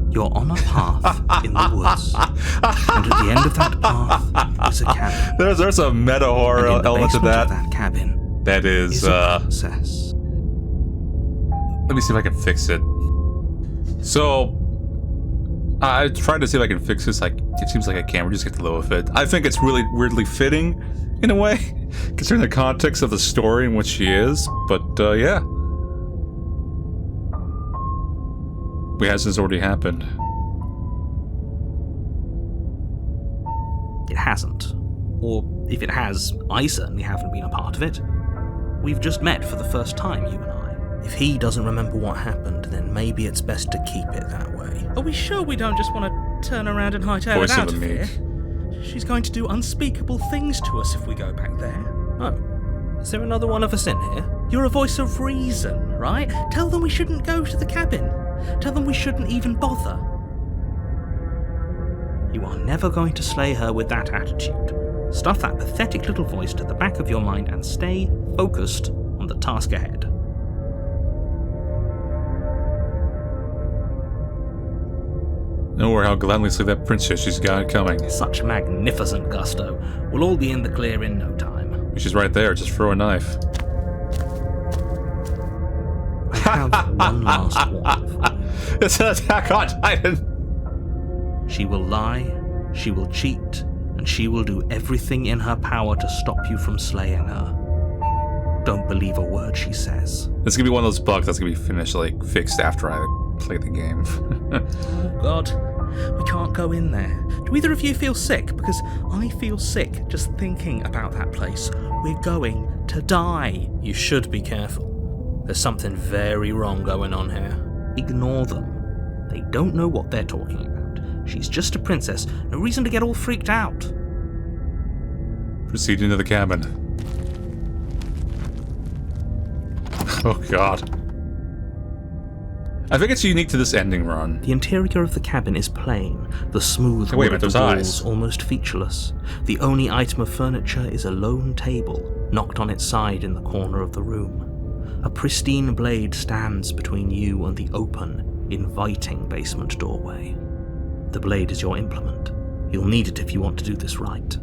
You're on a path in the woods, and at the end of that path is a cabin. There's a meta horror And in the element to basement that. of that cabin That is, a princess. let me see if I can fix it. So, I tried to see if I can fix this. Like, it seems like I can't. We're just getting the low of it. I think it's really weirdly fitting, in a way, considering the context of the story and what she is. But, yeah. Wait, has this already happened? It hasn't. Or if it has, I certainly haven't been a part of it. We've just met for the first time, you and I. If he doesn't remember what happened, then maybe it's best to keep it that way. Are we sure we don't just want to turn around and hightail it Voice of out the of meek. here? She's going to do unspeakable things to us if we go back there. Oh, is there another one of us in here? You're a voice of reason, right? Tell them we shouldn't go to the cabin. Tell them we shouldn't even bother. You are never going to slay her with that attitude. Stuff that pathetic little voice to the back of your mind and stay focused on the task ahead. Don't worry, I'll gladly slay that princess. She's got it coming. Such magnificent gusto. We'll all be in the clear in no time. She's right there. Just throw a knife. I have one last warning for you. It's an attack on Titan. She will lie, she will cheat, and she will do everything in her power to stop you from slaying her. Don't believe a word she says. It's gonna be one of those bugs that's gonna be finished, like, fixed after I play the game. Oh God, we can't go in there. Do either of you feel sick? Because I feel sick just thinking about that place. We're going to die. You should be careful. There's something very wrong going on here. Ignore them. They don't know what they're talking about. She's just a princess. No reason to get all freaked out. Proceed into the cabin. Oh god. I think it's unique to this ending run. The interior of the cabin is plain, the smooth Hey, wait a wood minute, of the there's walls eyes. almost featureless. The only item of furniture is a lone table, knocked on its side in the corner of the room. A pristine blade stands between you and the open, inviting basement doorway. The blade is your implement. You'll need it if you want to do this right.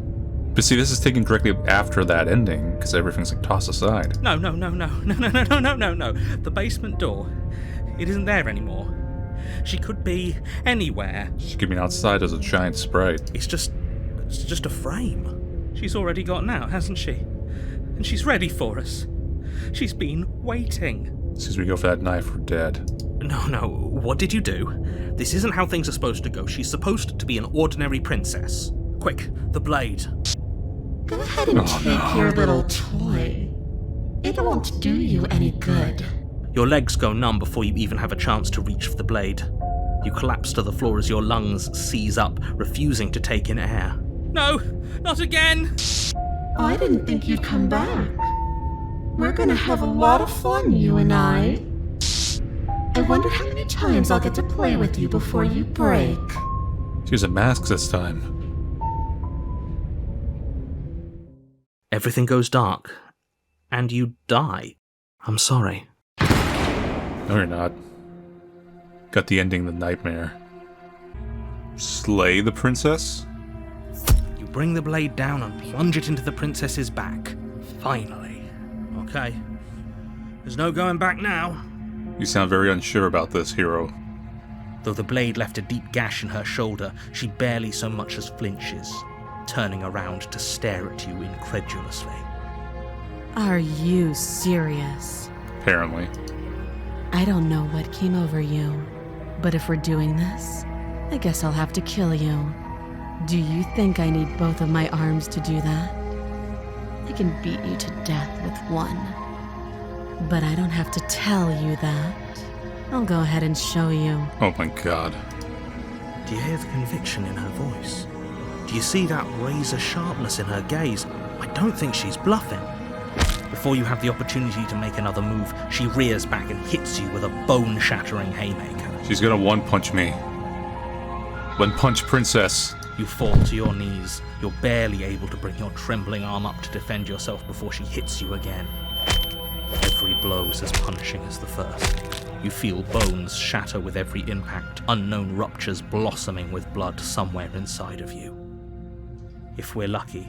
But see, this is taken directly after that ending, because everything's like tossed aside. No. The basement door. It isn't there anymore. She could be anywhere. She could be outside as a giant sprite. It's just a frame. She's already gotten out, hasn't she? And she's ready for us. She's been waiting. As soon as we go for that knife, we're dead. No, what did you do? This isn't how things are supposed to go. She's supposed to be an ordinary princess. Quick, the blade. Go ahead and take your little toy. It won't do you any good. Your legs go numb before you even have a chance to reach for the blade. You collapse to the floor as your lungs seize up, refusing to take in air. No, not again! I didn't think you'd come back. We're gonna have a lot of fun, you and I. I wonder how many times I'll get to play with you before you break. She has a mask this time. Everything goes dark, and you die. I'm sorry. No, you're not. Got the ending of the nightmare. Slay the princess? You bring the blade down and plunge it into the princess's back. Finally. Okay. There's no going back now. You sound very unsure about this, hero. Though the blade left a deep gash in her shoulder, she barely so much as flinches, turning around to stare at you incredulously. Are you serious? Apparently. I don't know what came over you, but if we're doing this, I guess I'll have to kill you. Do you think I need both of my arms to do that? I can beat you to death with one. But I don't have to tell you that. I'll go ahead and show you. Oh my god. Do you hear the conviction in her voice? Do you see that razor sharpness in her gaze? I don't think she's bluffing. Before you have the opportunity to make another move, she rears back and hits you with a bone-shattering haymaker. She's gonna one-punch me. One-punch princess. You fall to your knees. You're barely able to bring your trembling arm up to defend yourself before she hits you again. Every blow is as punishing as the first. You feel bones shatter with every impact, unknown ruptures blossoming with blood somewhere inside of you. If we're lucky,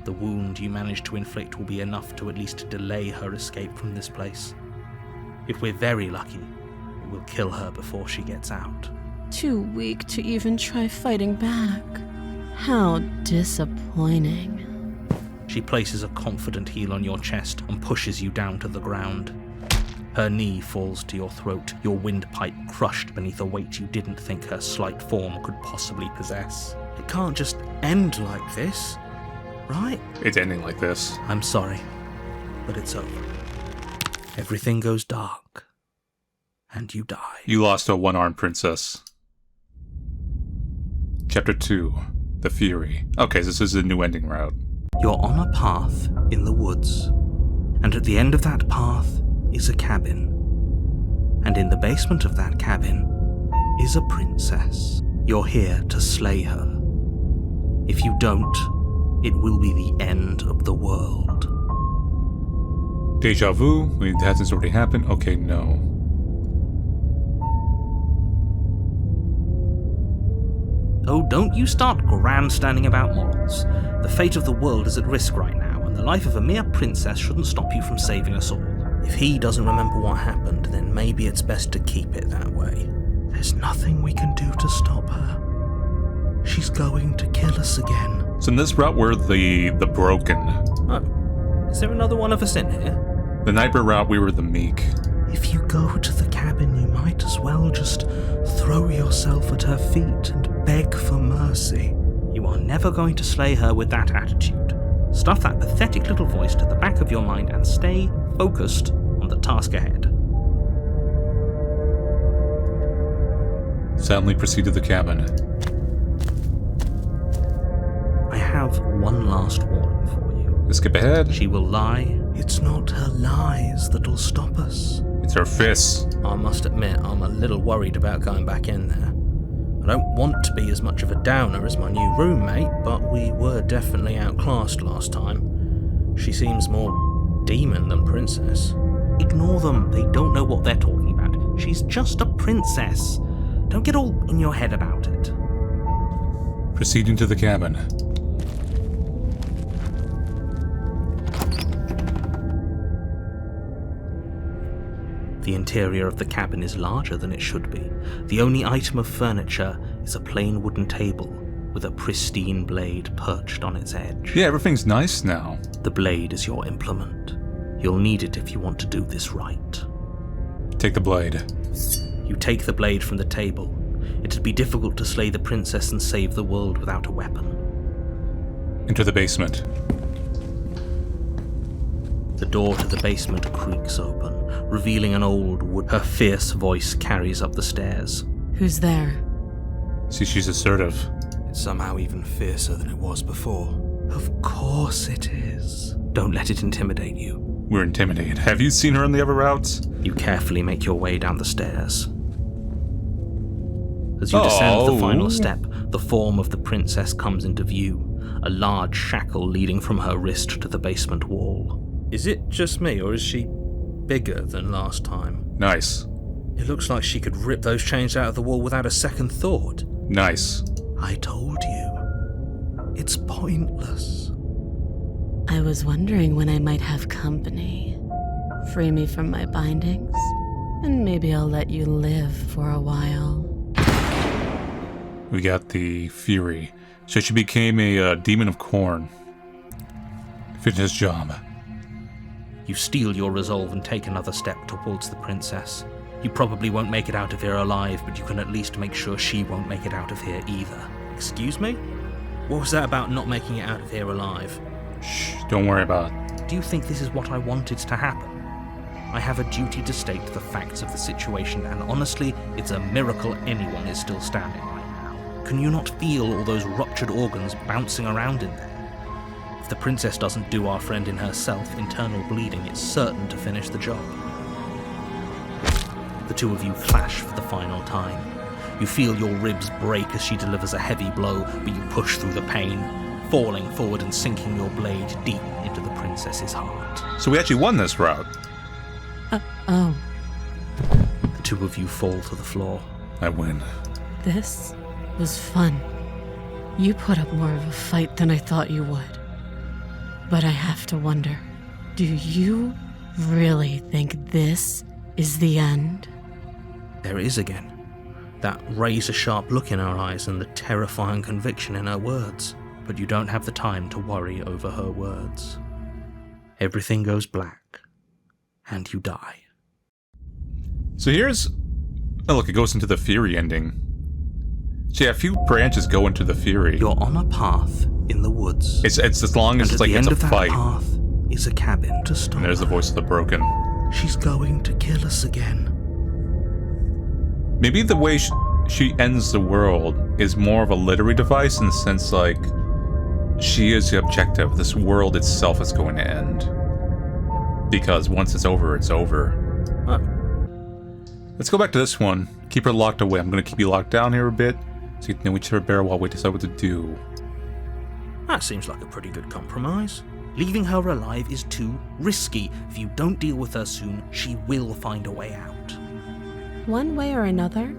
the wound you manage to inflict will be enough to at least delay her escape from this place. If we're very lucky, it will kill her before she gets out. Too weak to even try fighting back. How disappointing. She places a confident heel on your chest and pushes you down to the ground. Her knee falls to your throat, your windpipe crushed beneath a weight you didn't think her slight form could possibly possess. It can't just end like this, right? It's ending like this. I'm sorry, but it's over. Everything goes dark, and you die. You lost a one-armed princess. Chapter 2. The Fury. Okay, so this is the new ending route. You're on a path in the woods, and at the end of that path is a cabin. And in the basement of that cabin is a princess. You're here to slay her. If you don't, it will be the end of the world. Deja vu? Wait, hasn't already happened? Okay, no. Oh, don't you start grandstanding about morals. The fate of the world is at risk right now, and the life of a mere princess shouldn't stop you from saving us all. If he doesn't remember what happened, then maybe it's best to keep it that way. There's nothing we can do to stop her. She's going to kill us again. So in this route, we're the broken. Oh, is there another one of us in here? The nightmare route, we were the meek. If you go to the cabin, you might as well just throw yourself at her feet and beg for mercy. You are never going to slay her with that attitude. Stuff that pathetic little voice to the back of your mind and stay focused on the task ahead. Silently proceed to the cabin. I have one last warning for you. Skip ahead. She will lie. It's not her lies that'll stop us. It's her fists. I must admit, I'm a little worried about going back in there. I don't want to be as much of a downer as my new roommate, but we were definitely outclassed last time. She seems more demon than princess. Ignore them, they don't know what they're talking about. She's just a princess. Don't get all in your head about it. Proceeding to the cabin. The interior of the cabin is larger than it should be. The only item of furniture is a plain wooden table with a pristine blade perched on its edge. Yeah, everything's nice now. The blade is your implement. You'll need it if you want to do this right. Take the blade. You take the blade from the table. It'd be difficult to slay the princess and save the world without a weapon. Enter the basement. The door to the basement creaks open, revealing an old wood. Her fierce voice carries up the stairs. Who's there? See, she's assertive. It's somehow even fiercer than it was before. Of course it is. Don't let it intimidate you. We're intimidated. Have you seen her on the other routes? You carefully make your way down the stairs. As you descend the final step, the form of the princess comes into view, a large shackle leading from her wrist to the basement wall. Is it just me, or is she bigger than last time? Nice. It looks like she could rip those chains out of the wall without a second thought. Nice. I told you. It's pointless. I was wondering when I might have company. Free me from my bindings, and maybe I'll let you live for a while. We got the Fury. So she became a demon of corn. Finished his job. You steel your resolve and take another step towards the princess. You probably won't make it out of here alive, but you can at least make sure she won't make it out of here either. Excuse me? What was that about not making it out of here alive? Shh, don't worry about it. Do you think this is what I wanted to happen? I have a duty to state the facts of the situation, and honestly, it's a miracle anyone is still standing right now. Can you not feel all those ruptured organs bouncing around in there? If the princess doesn't do our friend in herself, internal bleeding is certain to finish the job. The two of you clash for the final time. You feel your ribs break as she delivers a heavy blow, but you push through the pain, falling forward and sinking your blade deep into the princess's heart. So we actually won this route. Oh, The two of you fall to the floor. I win. this was fun. You put up more of a fight than I thought you would. But I have to wonder, do you really think this is the end? There it is again. That razor-sharp look in her eyes and the terrifying conviction in her words. But you don't have the time to worry over her words. Everything goes black, and you die. So here's... Oh, look, it goes into the Fury ending. So yeah, a few branches go into the Fury. You're on a path in the woods. It's as long as and it's at like the it's end a of that fight. path is a cabin to stop. And there's the voice of the broken. She's going to kill us again. Maybe the way she ends the world is more of a literary device in the sense like she is the objective. This world itself is going to end. Because once it's over, it's over. Let's go back to this one. Keep her locked away. I'm going to keep you locked down here a bit so you can know each other better while we decide what to do. That seems like a pretty good compromise. Leaving her alive is too risky. If you don't deal with her soon, she will find a way out. One way or another,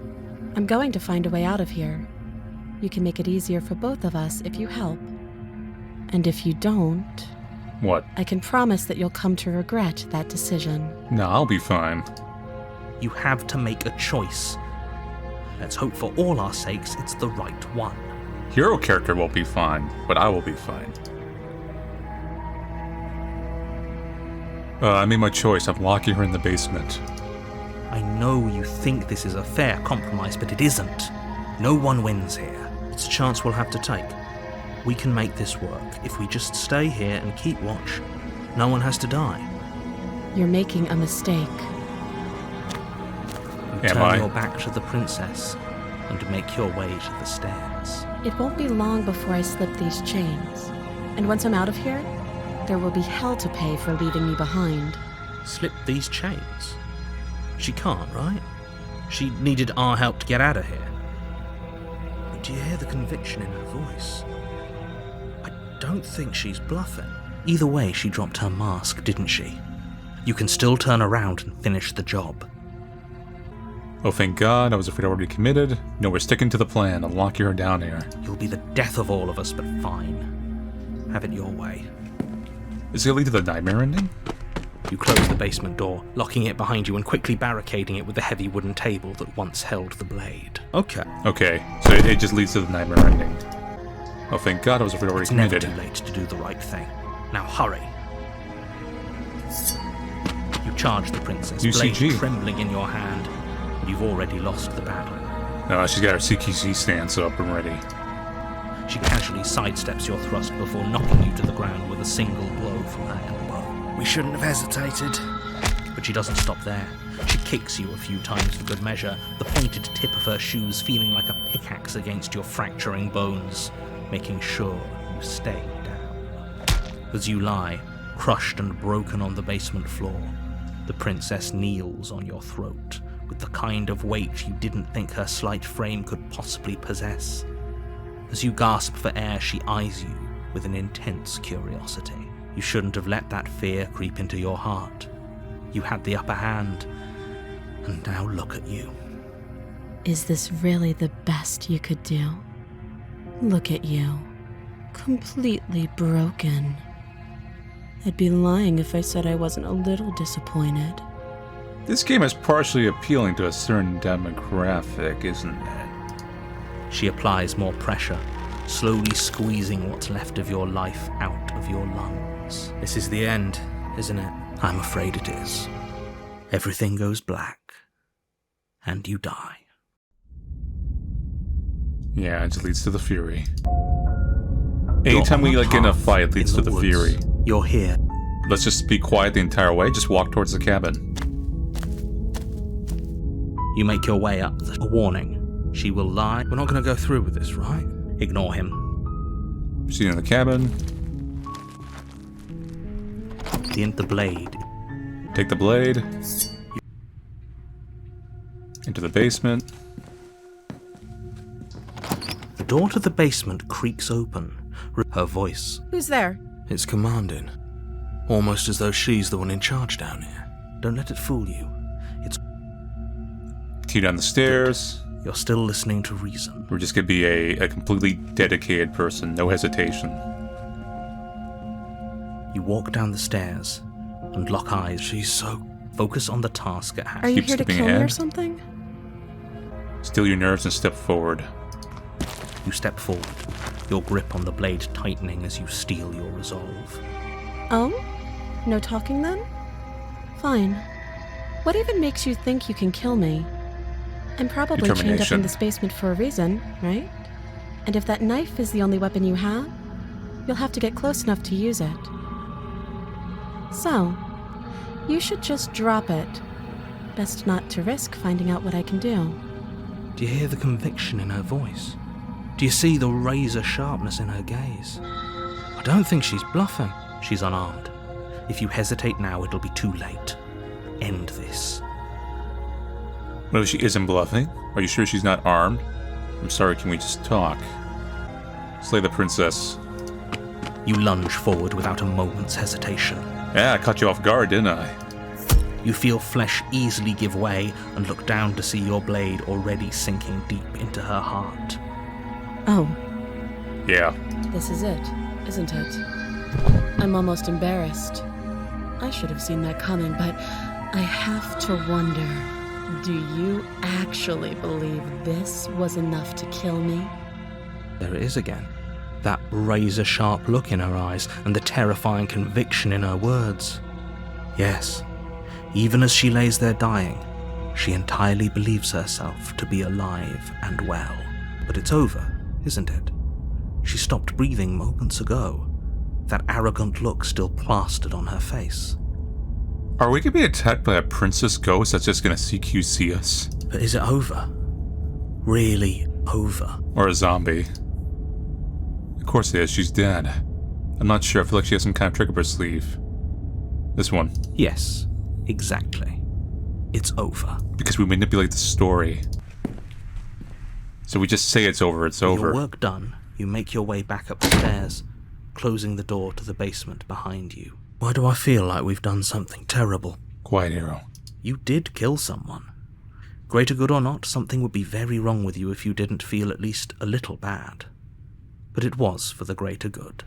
I'm going to find a way out of here. You can make it easier for both of us if you help. And if you don't, What? I can promise that you'll come to regret that decision. No, I'll be fine. You have to make a choice. Let's hope for all our sakes it's the right one. Hero character won't be fine, but I will be fine. I made my choice. I'm locking her in the basement. I know you think this is a fair compromise, but it isn't. No one wins here. It's a chance we'll have to take. We can make this work. If we just stay here and keep watch, no one has to die. You're making a mistake. You Am turn I? your back to the princess. and make your way to the stairs. It won't be long before I slip these chains. And once I'm out of here, there will be hell to pay for leaving me behind. Slip these chains? She can't, right? She needed our help to get out of here. But do you hear the conviction in her voice? I don't think she's bluffing. Either way, she dropped her mask, didn't she? You can still turn around and finish the job. Oh, thank God, I was afraid I already committed. No, we're sticking to the plan. I'll lock her down here. You'll be the death of all of us, but fine. Have it your way. Is it gonna lead to the nightmare ending? You close the basement door, locking it behind you and quickly barricading it with the heavy wooden table that once held the blade. Okay. Okay, so it just leads to the nightmare ending. Oh, thank God, I was afraid I already It's never committed. too late to do the right thing. Now hurry. You charge the princess, UCG. blade trembling in your hand, but you've already lost the battle. No, she's got her CQC stance up and ready. She casually sidesteps your thrust before knocking you to the ground with a single blow from her elbow. We shouldn't have hesitated. But she doesn't stop there. She kicks you a few times for good measure, the pointed tip of her shoes feeling like a pickaxe against your fracturing bones, making sure you stay down. As you lie, crushed and broken on the basement floor, the princess kneels on your throat with the kind of weight you didn't think her slight frame could possibly possess. As you gasp for air, she eyes you with an intense curiosity. You shouldn't have let that fear creep into your heart. You had the upper hand, and now look at you. Is this really the best you could do? Look at you. Completely broken. I'd be lying if I said I wasn't a little disappointed. This game is partially appealing to a certain demographic, isn't it? She applies more pressure, slowly squeezing what's left of your life out of your lungs. This is the end, isn't it? I'm afraid it is. Everything goes black, and you die. Yeah, it just leads to the fury. You're Anytime on we a get in a path fight, it leads in to the woods. fury. You're here. Let's just be quiet the entire way, just walk towards the cabin. You make your way up. A warning. She will lie. We're not going to go through with this, right? Ignore him. Proceed in the cabin, The blade. take the blade, into the basement. The door to the basement creaks open. Her voice. Who's there? It's commanding. Almost as though she's the one in charge down here. Don't let it fool you. Continue down the stairs. You're still listening to reason. We're just gonna be a completely dedicated person, no hesitation. You walk down the stairs and lock eyes. She's so... Focus on the task at hand. Are you Keep here to stepping kill me or ahead. something? Still your nerves and step forward. You step forward, your grip on the blade tightening as you steel your resolve. Oh? No talking then? Fine. What even makes you think you can kill me? I'm probably chained up Determination. in this basement for a reason, right? And if that knife is the only weapon you have, you'll have to get close enough to use it. So, you should just drop it. Best not to risk finding out what I can do. Do you hear the conviction in her voice? Do you see the razor sharpness in her gaze? I don't think she's bluffing. She's unarmed. If you hesitate now, it'll be too late. End this. What if she isn't bluffing? Are you sure she's not armed? I'm sorry, can we just talk? Slay the princess. You lunge forward without a moment's hesitation. Yeah, I caught you off guard, didn't I? You feel flesh easily give way and look down to see your blade already sinking deep into her heart. Oh, Yeah. this is it, isn't it? I'm almost embarrassed. I should have seen that coming, but I have to wonder, do you actually believe this was enough to kill me? There it is again. That razor-sharp look in her eyes and the terrifying conviction in her words. Yes, even as she lays there dying, she entirely believes herself to be alive and well. But it's over, isn't it? She stopped breathing moments ago, that arrogant look still plastered on her face. Are we gonna be attacked by a princess ghost that's just gonna CQC us? But is it over? really over. Or a zombie. Of course it is, she's dead. I'm not sure, I feel like she has some kind of trick up her sleeve. This one. Yes, exactly. It's over. Because we manipulate the story. So we just say it's over, it's over. Your work done, you make your way back up the stairs, closing the door to the basement behind you. Why do I feel like we've done something terrible? Quiet, hero. You did kill someone. Greater good or not, something would be very wrong with you if you didn't feel at least a little bad. But it was for the greater good.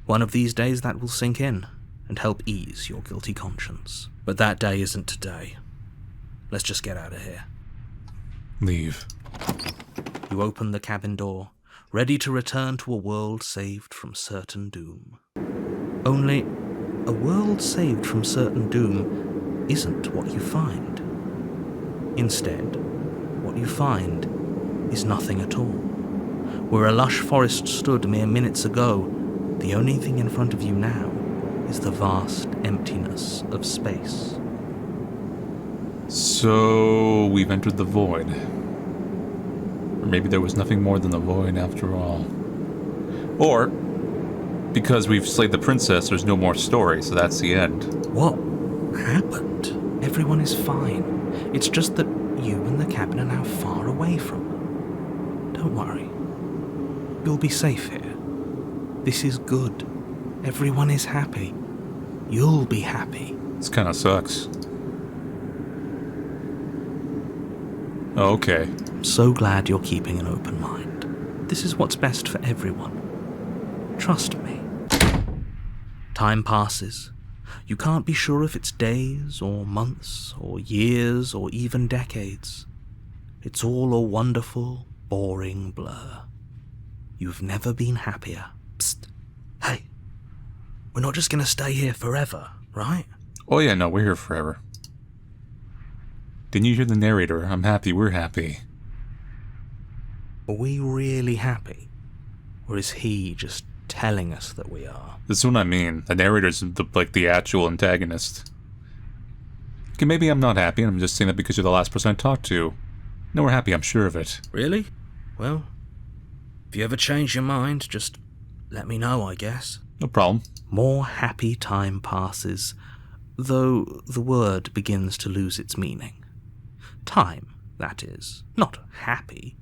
One of these days that will sink in and help ease your guilty conscience. But that day isn't today. Let's just get out of here. Leave. You open the cabin door, ready to return to a world saved from certain doom. Only, a world saved from certain doom isn't what you find. Instead, what you find is nothing at all. Where a lush forest stood mere minutes ago, the only thing in front of you now is the vast emptiness of space. So, we've entered the void. Or maybe there was nothing more than the void after all. Or, because we've slayed the princess, there's no more story, so that's the end. What happened? Everyone is fine. It's just that you and the cabin are now far away from them. Don't worry. You'll be safe here. This is good. Everyone is happy. You'll be happy. This kind of sucks. Okay. I'm so glad you're keeping an open mind. This is what's best for everyone. Trust me. Time passes. You can't be sure if it's days, or months, or years, or even decades. It's all a wonderful, boring blur. You've never been happier. Psst. Hey, we're not just gonna stay here forever, right? Oh yeah, no, we're here forever. Didn't you hear the narrator? I'm happy, we're happy. Are we really happy? Or is he just telling us that we are? This is what I mean. The narrator's the actual antagonist. Okay, maybe I'm not happy, and I'm just saying that because you're the last person I talked to. No, we're happy, I'm sure of it. Really? Well, if you ever change your mind, just let me know, I guess. No problem. More happy time passes, though the word begins to lose its meaning. Time, that is. Not happy.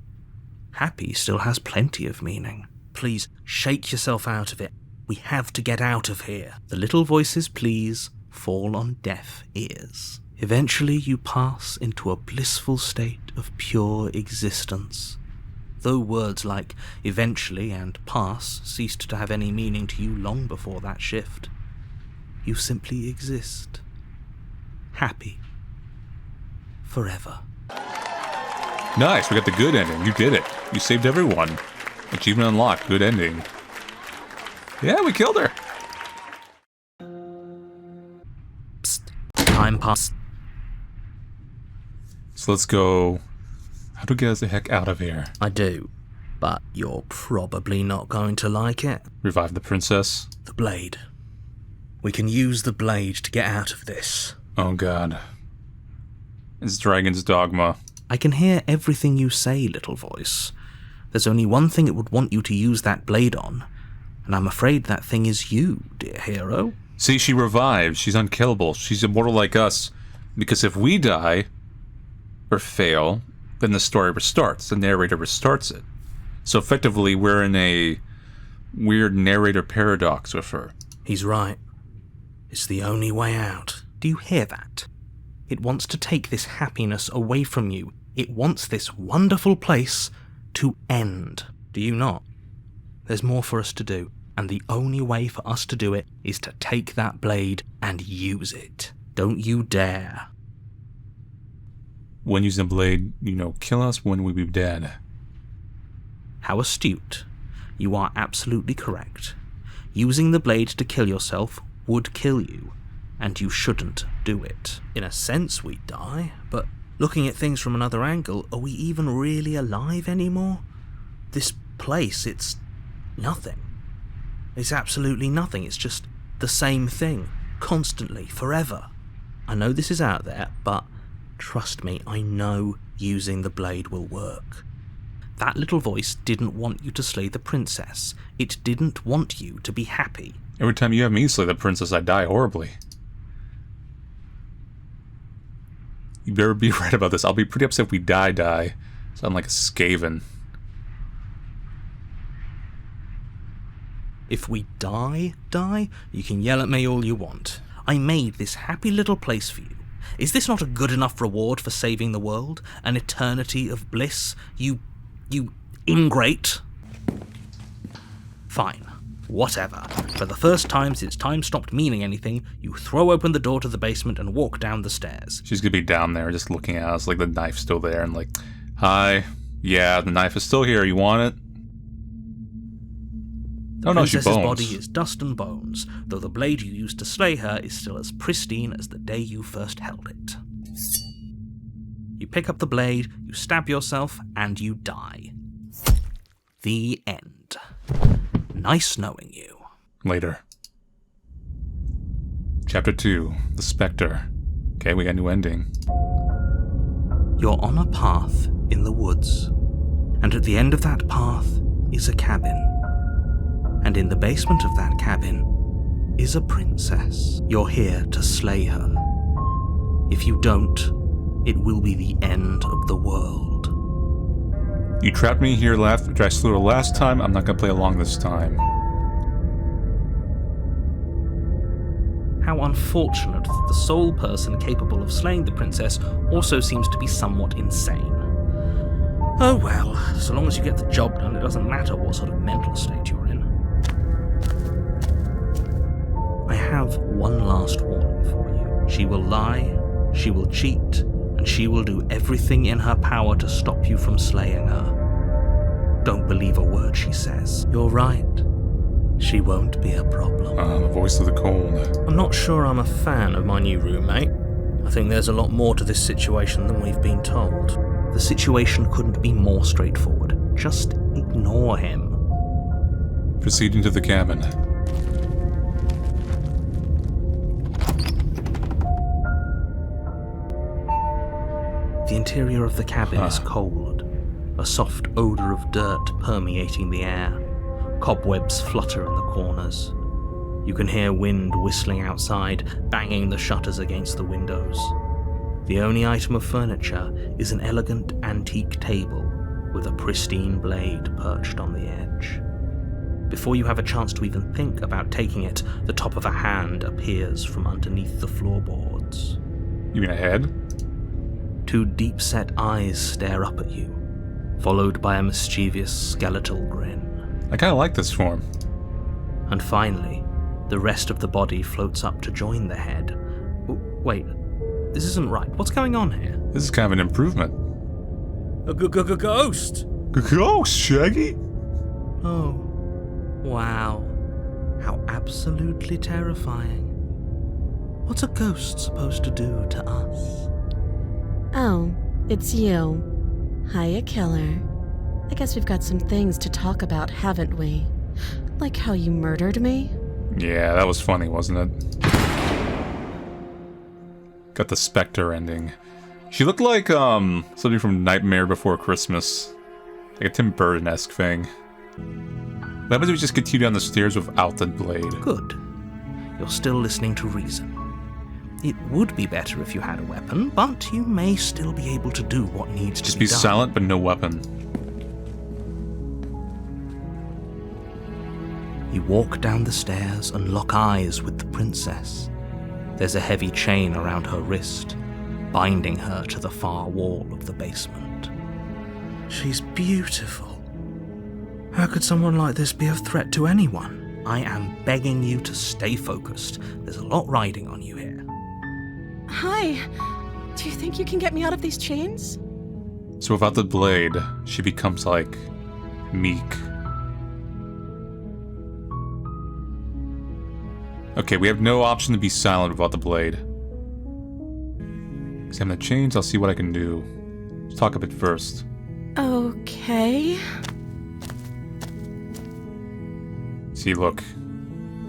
Happy still has plenty of meaning. Please, shake yourself out of it. We have to get out of here. The little voices, please, fall on deaf ears. Eventually you pass into a blissful state of pure existence. Though words like eventually and pass ceased to have any meaning to you long before that shift, you simply exist. Happy. Forever. Nice, we got the good ending. You did it. You saved everyone. Achievement unlocked. Good ending. Yeah, we killed her. Psst. Time passed. So let's go. How to get us the heck out of here? I do, but you're probably not going to like it. Revive the princess? The blade. We can use the blade to get out of this. Oh god. It's Dragon's Dogma. I can hear everything you say, little voice. There's only one thing it would want you to use that blade on, and I'm afraid that thing is you, dear hero. See, she revives. She's unkillable. She's immortal like us. Because if we die, or fail, then the story restarts. The narrator restarts it. So effectively, we're in a weird narrator paradox with her. He's right. It's the only way out. Do you hear that? It wants to take this happiness away from you. It wants this wonderful place to end. Do you not? There's more for us to do, and the only way for us to do it is to take that blade and use it. Don't you dare. When using the blade, kill us when we be dead. How astute. You are absolutely correct. Using the blade to kill yourself would kill you, and you shouldn't do it. In a sense, we'd die, but looking at things from another angle, are we even really alive anymore? This place, it's nothing. It's absolutely nothing. It's just the same thing, constantly, forever. I know this is out there, but trust me, I know using the blade will work. That little voice didn't want you to slay the princess. It didn't want you to be happy. Every time you have me slay the princess, I die horribly. You better be right about this. I'll be pretty upset if we die. Sound like a Skaven. If we die, you can yell at me all you want. I made this happy little place for you. Is this not a good enough reward for saving the world? An eternity of bliss? You ingrate? Fine. Whatever. For the first time since time stopped meaning anything, you throw open the door to the basement and walk down the stairs. She's gonna be down there just looking at us like the knife's still there and like, hi, yeah, the knife is still here, you want it? The oh no, she princess's bones. body is dust and bones, though the blade you used to slay her is still as pristine as the day you first held it. You pick up the blade, you stab yourself, and you die. The end. Nice knowing you. Later. Chapter 2, The Spectre. Okay, we got a new ending. You're on a path in the woods, and at the end of that path is a cabin. And in the basement of that cabin is a princess. You're here to slay her. If you don't, it will be the end of the world. You trapped me here after I slew her last time. I'm not gonna play along this time. How unfortunate that the sole person capable of slaying the princess also seems to be somewhat insane. Oh well, so long as you get the job done, it doesn't matter what sort of mental state you're in. I have one last warning for you. She will lie, she will cheat, and she will do everything in her power to stop you from slaying her. Don't believe a word she says. You're right. She won't be a problem. The voice of the cold. I'm not sure I'm a fan of my new roommate. I think there's a lot more to this situation than we've been told. The situation couldn't be more straightforward. Just ignore him. Proceeding to the cabin. The interior of the cabin is cold, a soft odour of dirt permeating the air. Cobwebs flutter in the corners. You can hear wind whistling outside, banging the shutters against the windows. The only item of furniture is an elegant antique table with a pristine blade perched on the edge. Before you have a chance to even think about taking it, the top of a hand appears from underneath the floorboards. You mean a head? Two deep-set eyes stare up at you, followed by a mischievous skeletal grin. I kinda like this form. And finally, the rest of the body floats up to join the head. Wait, this isn't right. What's going on here? This is kind of an improvement. A ghost! Ghost, Shaggy? Oh, wow. How absolutely terrifying. What's a ghost supposed to do to us? Oh, it's you. Hiya, killer. I guess we've got some things to talk about, haven't we? Like how you murdered me? Yeah, that was funny, wasn't it? Got the Spectre ending. She looked like, somebody from Nightmare Before Christmas. Like a Tim Burton-esque thing. What happens if we just continue down the stairs without the blade? Good. You're still listening to reason. It would be better if you had a weapon, but you may still be able to do what needs Just to be be done. silent, but no weapon. You walk down the stairs and lock eyes with the princess. There's a heavy chain around her wrist, binding her to the far wall of the basement. She's beautiful. How could someone like this be a threat to anyone? I am begging you to stay focused. There's a lot riding on you here. Hi. Do you think you can get me out of these chains? So without the blade, she becomes like meek. Okay, we have no option to be silent without the blade. Examine the chains, I'll see what I can do. Let's talk a bit first. Okay. See, look.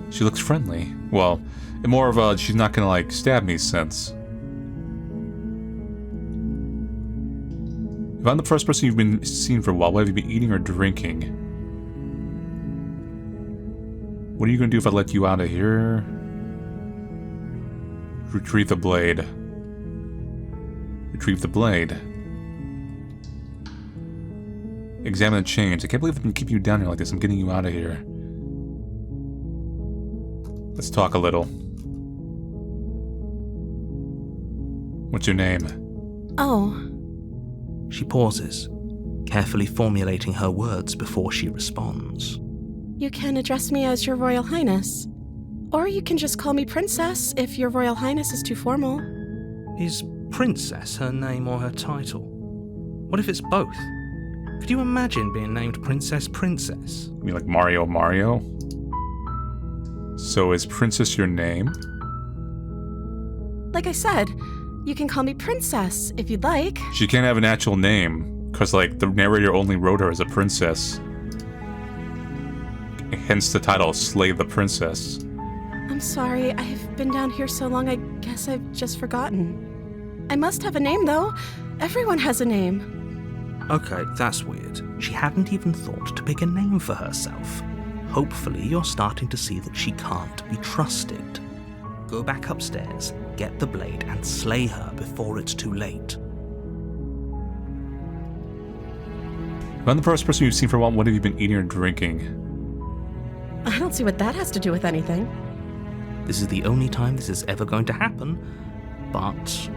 She looks friendly. Well, more of a, she's not gonna like stab me sense. If I'm the first person you've been seen for a while, what have you been eating or drinking? What are you going to do if I let you out of here? Retrieve the blade. Retrieve the blade. Examine the chains. I can't believe I've been keeping you down here like this. I'm getting you out of here. Let's talk a little. What's your name? Oh, She pauses, carefully formulating her words before she responds. you can address me as Your Royal Highness. Or you can just call me Princess if Your Royal Highness is too formal. Is Princess her name or her title? What if it's both? Could you imagine being named Princess Princess? You mean like Mario Mario? So is Princess your name? Like I said, you can call me Princess if you'd like. She can't have an actual name, because like the narrator only wrote her as a princess. Hence the title, Slay the Princess. I'm sorry, I've been down here so long I guess I've just forgotten. I must have a name though. Everyone has a name. Okay, that's weird. She hadn't even thought to pick a name for herself. Hopefully you're starting to see that she can't be trusted. Go back upstairs, get the blade, and slay her before it's too late. If I'm the first person you've seen for a while, what have you been eating or drinking? I don't see what that has to do with anything. This is the only time this is ever going to happen, but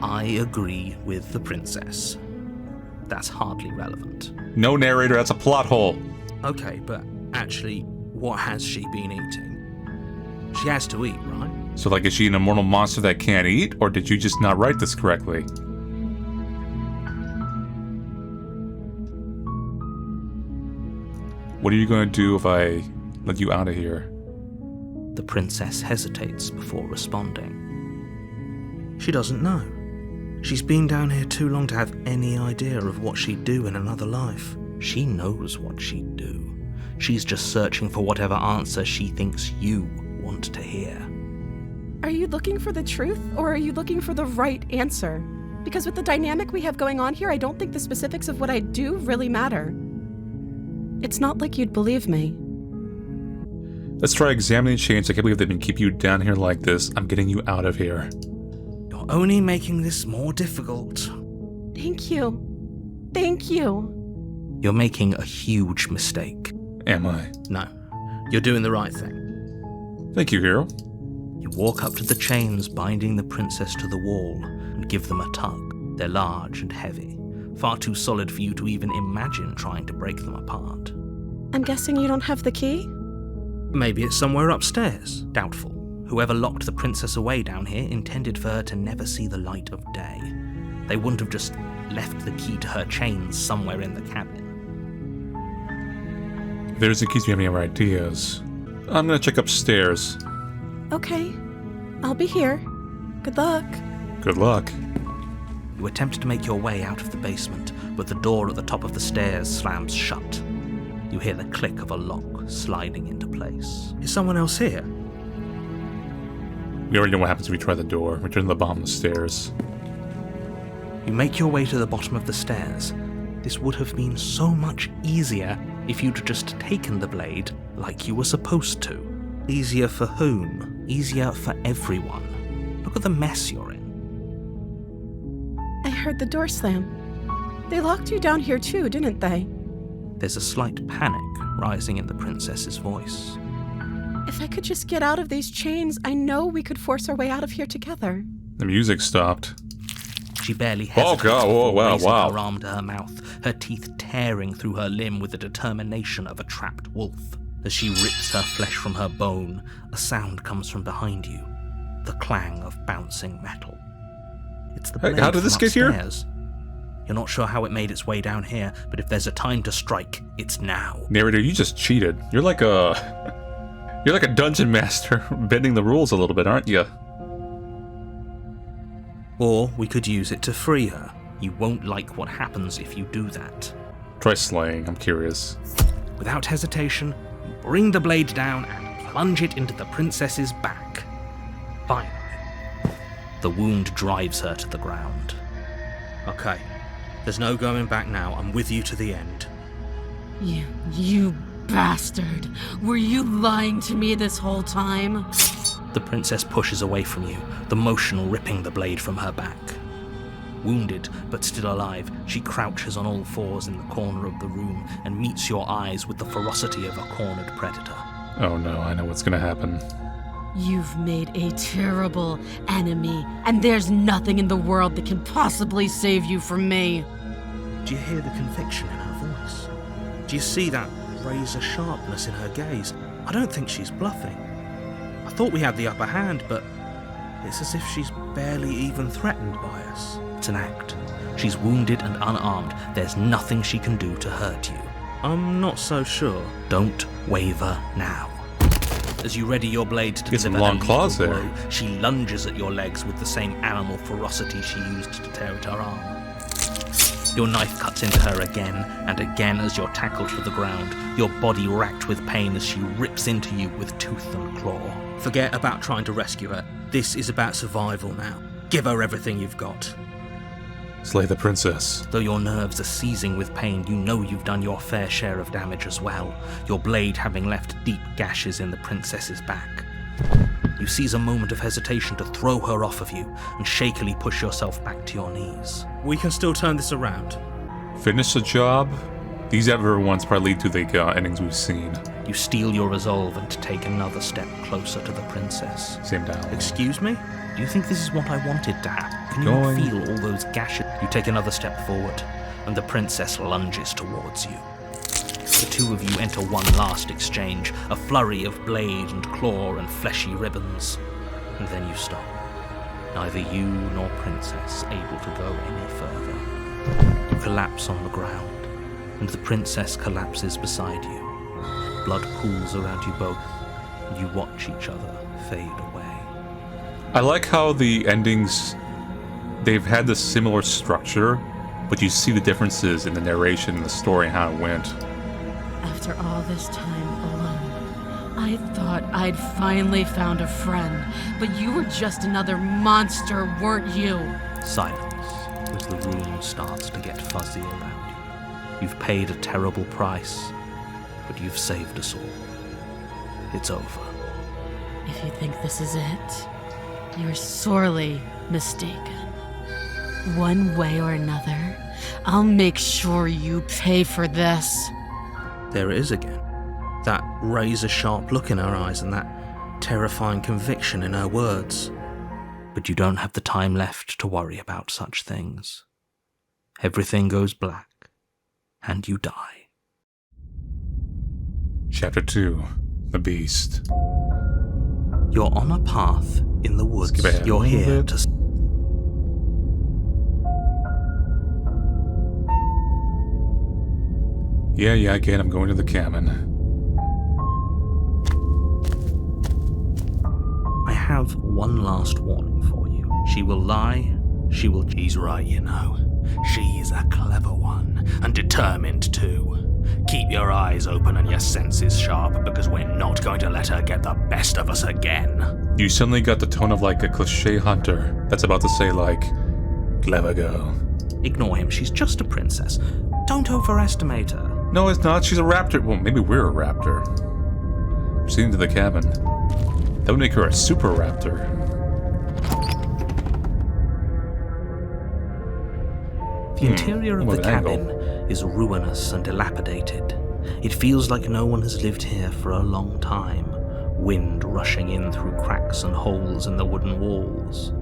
I agree with the princess. That's hardly relevant. No narrator, that's a plot hole. Okay, but actually, what has she been eating? She has to eat, right? So like, is she an immortal monster that can't eat, or did you just not write this correctly? What are you going to do if I let you out of here? The princess hesitates before responding. She doesn't know. She's been down here too long to have any idea of what she'd do in another life. She knows what she'd do. She's just searching for whatever answer she thinks you want to hear. Are you looking for the truth, or are you looking for the right answer? Because with the dynamic we have going on here, I don't think the specifics of what I do really matter. It's not like you'd believe me. Let's try examining chains. I can't believe they've been keeping you down here like this. I'm getting you out of here. You're only making this more difficult. Thank you. Thank you. You're making a huge mistake. Am I? No, you're doing the right thing. Thank you, hero. You walk up to the chains binding the princess to the wall and give them a tug. They're large and heavy, far too solid for you to even imagine trying to break them apart. I'm guessing you don't have the key? Maybe it's somewhere upstairs. Doubtful. Whoever locked the princess away down here intended for her to never see the light of day. They wouldn't have just left the key to her chains somewhere in the cabin. If there's a key, do you have any other ideas? I'm gonna check upstairs. Okay. I'll be here. Good luck. Good luck. You attempt to make your way out of the basement, but the door at the top of the stairs slams shut. You hear the click of a lock sliding into place. Is someone else here? We already know what happens if we try the door. Return to the bottom of the stairs. You make your way to the bottom of the stairs. This would have been so much easier if you'd just taken the blade like you were supposed to. Easier for whom? Easier for everyone. Look at the mess you're in. I heard the door slam. They locked you down here too, didn't they? There's a slight panic rising in the princess's voice. If I could just get out of these chains, I know we could force our way out of here together. The music stopped. She barely hesitates God, whoa, before wow, raising wow. her arm to her mouth, her teeth tearing through her limb with the determination of a trapped wolf. As she rips her flesh from her bone, a sound comes from behind you, the clang of bouncing metal. It's the blade How did from this get here? upstairs. You're not sure how it made its way down here, but if there's a time to strike, it's now. Narrator, you just cheated. You're like a dungeon master, bending the rules a little bit, aren't you? Or we could use it to free her. You won't like what happens if you do that. Try slaying, I'm curious. Without hesitation, you bring the blade down and plunge it into the princess's back. Finally, the wound drives her to the ground. Okay, There's no going back now. I'm with you to the end. You bastard. Were you lying to me this whole time? The princess pushes away from you, the motion ripping the blade from her back. Wounded, but still alive, she crouches on all fours in the corner of the room and meets your eyes with the ferocity of a cornered predator. Oh no, I know what's gonna happen. You've made a terrible enemy, and there's nothing in the world that can possibly save you from me. Do you hear the conviction in her voice? Do you see that razor sharpness in her gaze? I don't think she's bluffing. I thought we had the upper hand, but it's as if she's barely even threatened by us. It's an act. She's wounded and unarmed. There's nothing she can do to hurt you. I'm not so sure. Don't waver now. As you ready your blade to Get some deliver long a claws lethal there. blow, she lunges at your legs with the same animal ferocity she used to tear at her arm. Your knife cuts into her again and again as you're tackled to the ground, your body racked with pain as she rips into you with tooth and claw. Forget about trying to rescue her. This is about survival now. Give her everything you've got. Slay the princess. Though your nerves are seizing with pain, you know you've done your fair share of damage as well, your blade having left deep gashes in the princess's back. You seize a moment of hesitation to throw her off of you and shakily push yourself back to your knees. We can still turn this around. Finish the job. These ever ones probably lead to the endings we've seen. You steel your resolve and take another step closer to the princess. Same down. Excuse me? Do you think this is what I wanted to happen? Can you Going. feel all those gashes? You take another step forward, and the princess lunges towards you. The two of you enter one last exchange, a flurry of blade and claw and fleshy ribbons. And then you stop. Neither you nor princess able to go any further. You collapse on the ground, and the princess collapses beside you. Blood pools around you both, and you watch each other fade away. I like how the endings, they've had this similar structure, but you see the differences in the narration and the story and how it went. After all this time alone, I thought I'd finally found a friend, but you were just another monster, weren't you? Silence as the room starts to get fuzzy around you. You've paid a terrible price, but you've saved us all. It's over. If you think this is it, you're sorely mistaken. One way or another, I'll make sure you pay for this. There it is again. That razor-sharp look in her eyes and that terrifying conviction in her words. But you don't have the time left to worry about such things. Everything goes black, and you die. Chapter 2. The Beast. You're on a path in the woods. Skip ahead a You're little here bit. to... Yeah, I get it. I'm going to the cabin. I have one last warning for you. She will lie. She's right, you know. She's a clever one, and determined too. Keep your eyes open and your senses sharp, because we're not going to let her get the best of us again. You suddenly got the tone of like a cliche hunter that's about to say like, clever girl. Ignore him, she's just a princess. Don't overestimate her. No, it's not. She's a raptor. Well, maybe we're a raptor. Proceeding to the cabin. That would make her a super raptor. The interior of with the an cabin is ruinous and dilapidated. It feels like no one has lived here for a long time, wind rushing in through cracks and holes in the wooden walls.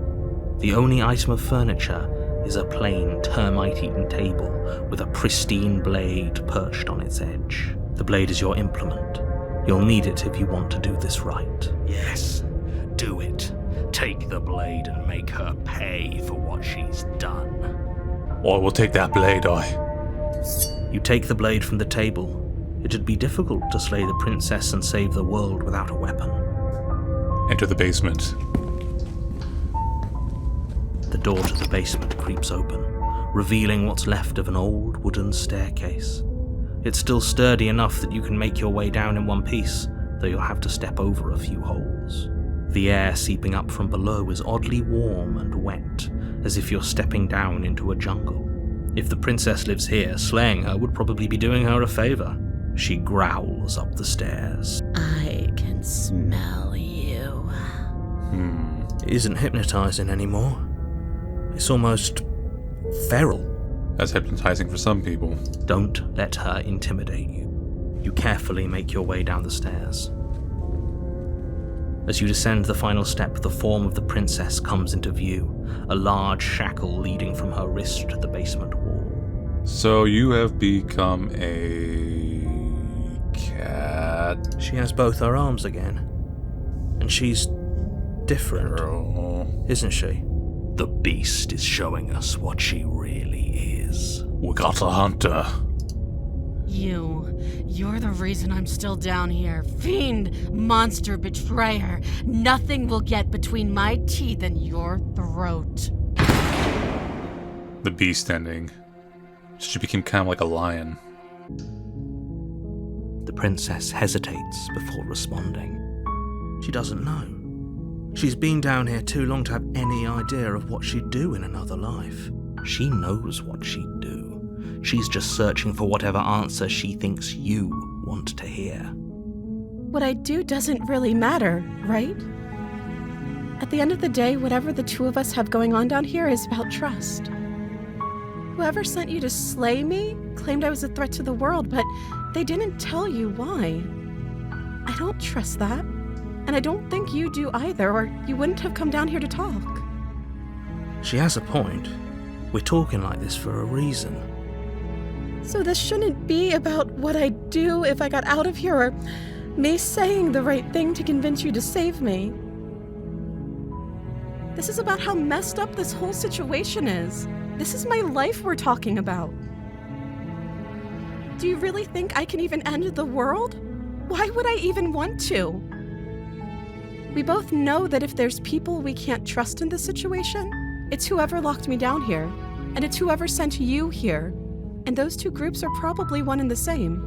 The only item of furniture is a plain, termite-eaten table with a pristine blade perched on its edge. The blade is your implement. You'll need it if you want to do this right. Yes, do it. Take the blade and make her pay for what she's done. Or we'll take that blade, You take the blade from the table. It'd be difficult to slay the princess and save the world without a weapon. Enter the basement. The door to the basement creeps open, revealing what's left of an old wooden staircase. It's still sturdy enough that you can make your way down in one piece, though you'll have to step over a few holes. The air seeping up from below is oddly warm and wet, as if you're stepping down into a jungle. If the princess lives here, slaying her would probably be doing her a favor. She growls up the stairs. I can smell you. It isn't hypnotizing anymore. It's almost feral. That's hypnotizing for some people. Don't let her intimidate you. You carefully make your way down the stairs. As you descend the final step, the form of the princess comes into view, a large shackle leading from her wrist to the basement wall. So you have become a cat. She has both her arms again. And she's different, isn't she? The beast is showing us what she really is. We got a hunter. You're the reason I'm still down here. Fiend, monster, betrayer. Nothing will get between my teeth and your throat. The beast ending. She became kind of like a lion. The princess hesitates before responding. She doesn't know. She's been down here too long to have any idea of what she'd do in another life. She knows what she'd do. She's just searching for whatever answer she thinks you want to hear. What I do doesn't really matter, right? At the end of the day, whatever the two of us have going on down here is about trust. Whoever sent you to slay me claimed I was a threat to the world, but they didn't tell you why. I don't trust that, and I don't think you do either, or you wouldn't have come down here to talk. She has a point. We're talking like this for a reason. So this shouldn't be about what I'd do if I got out of here, or me saying the right thing to convince you to save me. This is about how messed up this whole situation is. This is my life we're talking about. Do you really think I can even end the world? Why would I even want to? We both know that if there's people we can't trust in this situation, it's whoever locked me down here, and it's whoever sent you here. And those two groups are probably one and the same.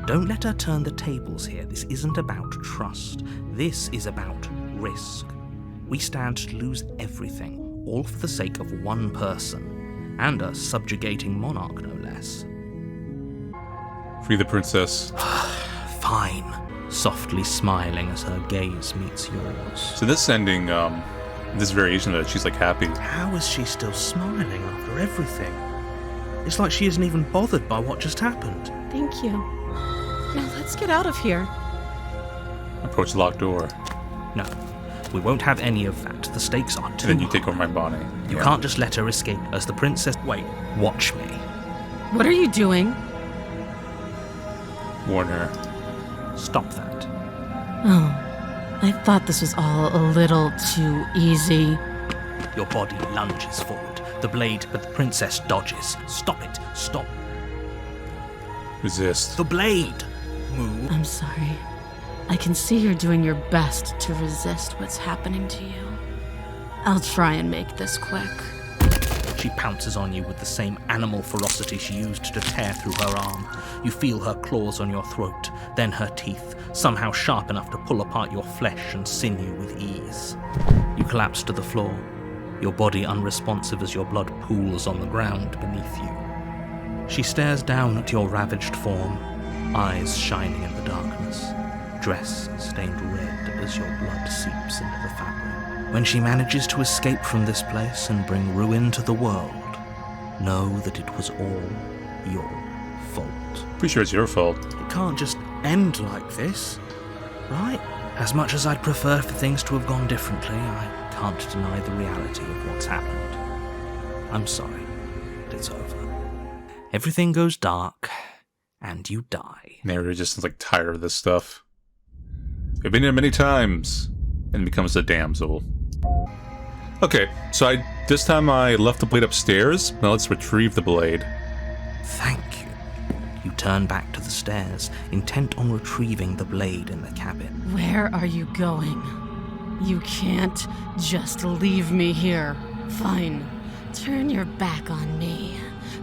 Don't let her turn the tables here. This isn't about trust. This is about risk. We stand to lose everything, all for the sake of one person, and a subjugating monarch, no less. Free the princess. Fine, softly smiling as her gaze meets yours. So this ending, this variation of it, she's like happy. How is she still smiling after everything? It's like she isn't even bothered by what just happened. Thank you. Now let's get out of here. Approach the locked door. No, we won't have any of that. The stakes are too And then you high. take over my body. You can't just let her escape as the princess. Wait, watch me. What are you doing? Warn her. Stop that. Oh, I thought this was all a little too easy. Your body lunges forward. The blade, but the princess dodges. Stop it. Stop. Resist. The blade. Move. I'm sorry. I can see you're doing your best to resist what's happening to you. I'll try and make this quick. She pounces on you with the same animal ferocity she used to tear through her arm. You feel her claws on your throat, then her teeth, somehow sharp enough to pull apart your flesh and sinew with ease. You collapse to the floor, your body unresponsive as your blood pools on the ground beneath you. She stares down at your ravaged form, eyes shining in the darkness, dress stained red as your blood seeps into the fabric. When she manages to escape from this place and bring ruin to the world, know that it was all your fault. Pretty sure it's your fault. It can't just end like this, right? As much as I'd prefer for things to have gone differently, I can't deny the reality of what's happened. I'm sorry, but it's over. Everything goes dark, and you die. Narrator just is like tired of this stuff. We've been here many times, and becomes a damsel. Okay, so this time I left the blade upstairs. Now let's retrieve the blade. Thank you. You turn back to the stairs, intent on retrieving the blade in the cabin. Where are you going? You can't just leave me here. Fine, turn your back on me.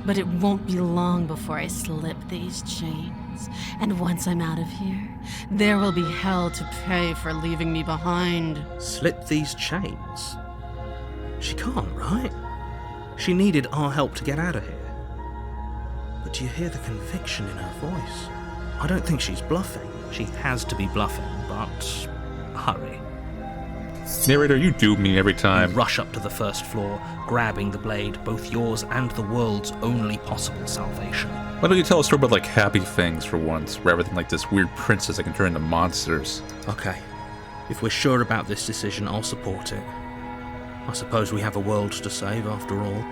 But it won't be long before I slip these chains. And once I'm out of here, there will be hell to pay for leaving me behind. Slip these chains? She can't, right? She needed our help to get out of here. But do you hear the conviction in her voice? I don't think she's bluffing. She has to be bluffing, but hurry. Narrator, you do me every You time. rush up to the first floor, grabbing the blade, both yours and the world's only possible salvation. Why don't you tell a story about like happy things for once, rather than like this weird princess that can turn into monsters? Okay, if we're sure about this decision, I'll support it. I suppose we have a world to save after all.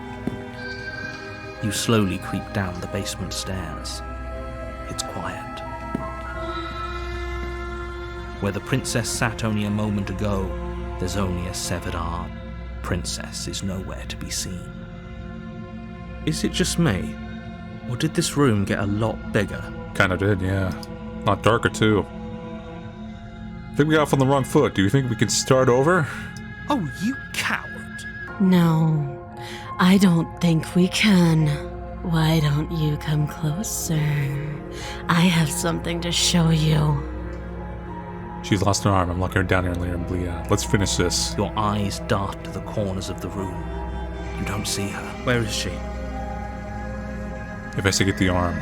You slowly creep down the basement stairs. It's quiet. Where the princess sat only a moment ago, there's only a severed arm. Princess is nowhere to be seen. Is it just me? Or did this room get a lot bigger? Kinda did, yeah. A lot darker too. I think we got off on the wrong foot. Do you think we can start over? Oh, you coward! No, I don't think we can. Why don't you come closer? I have something to show you. She's lost an arm. I'm locking her down here and letting her bleed out. Let's finish this. Your eyes dart to the corners of the room. You don't see her. Where is she? If I say get the arm.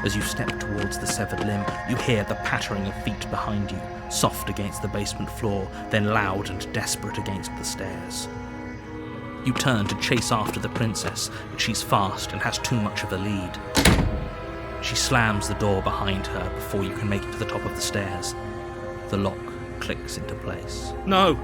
As you step towards the severed limb, you hear the pattering of feet behind you, soft against the basement floor, then loud and desperate against the stairs. You turn to chase after the princess, but she's fast and has too much of a lead. She slams the door behind her before you can make it to the top of the stairs. The lock clicks into place. No!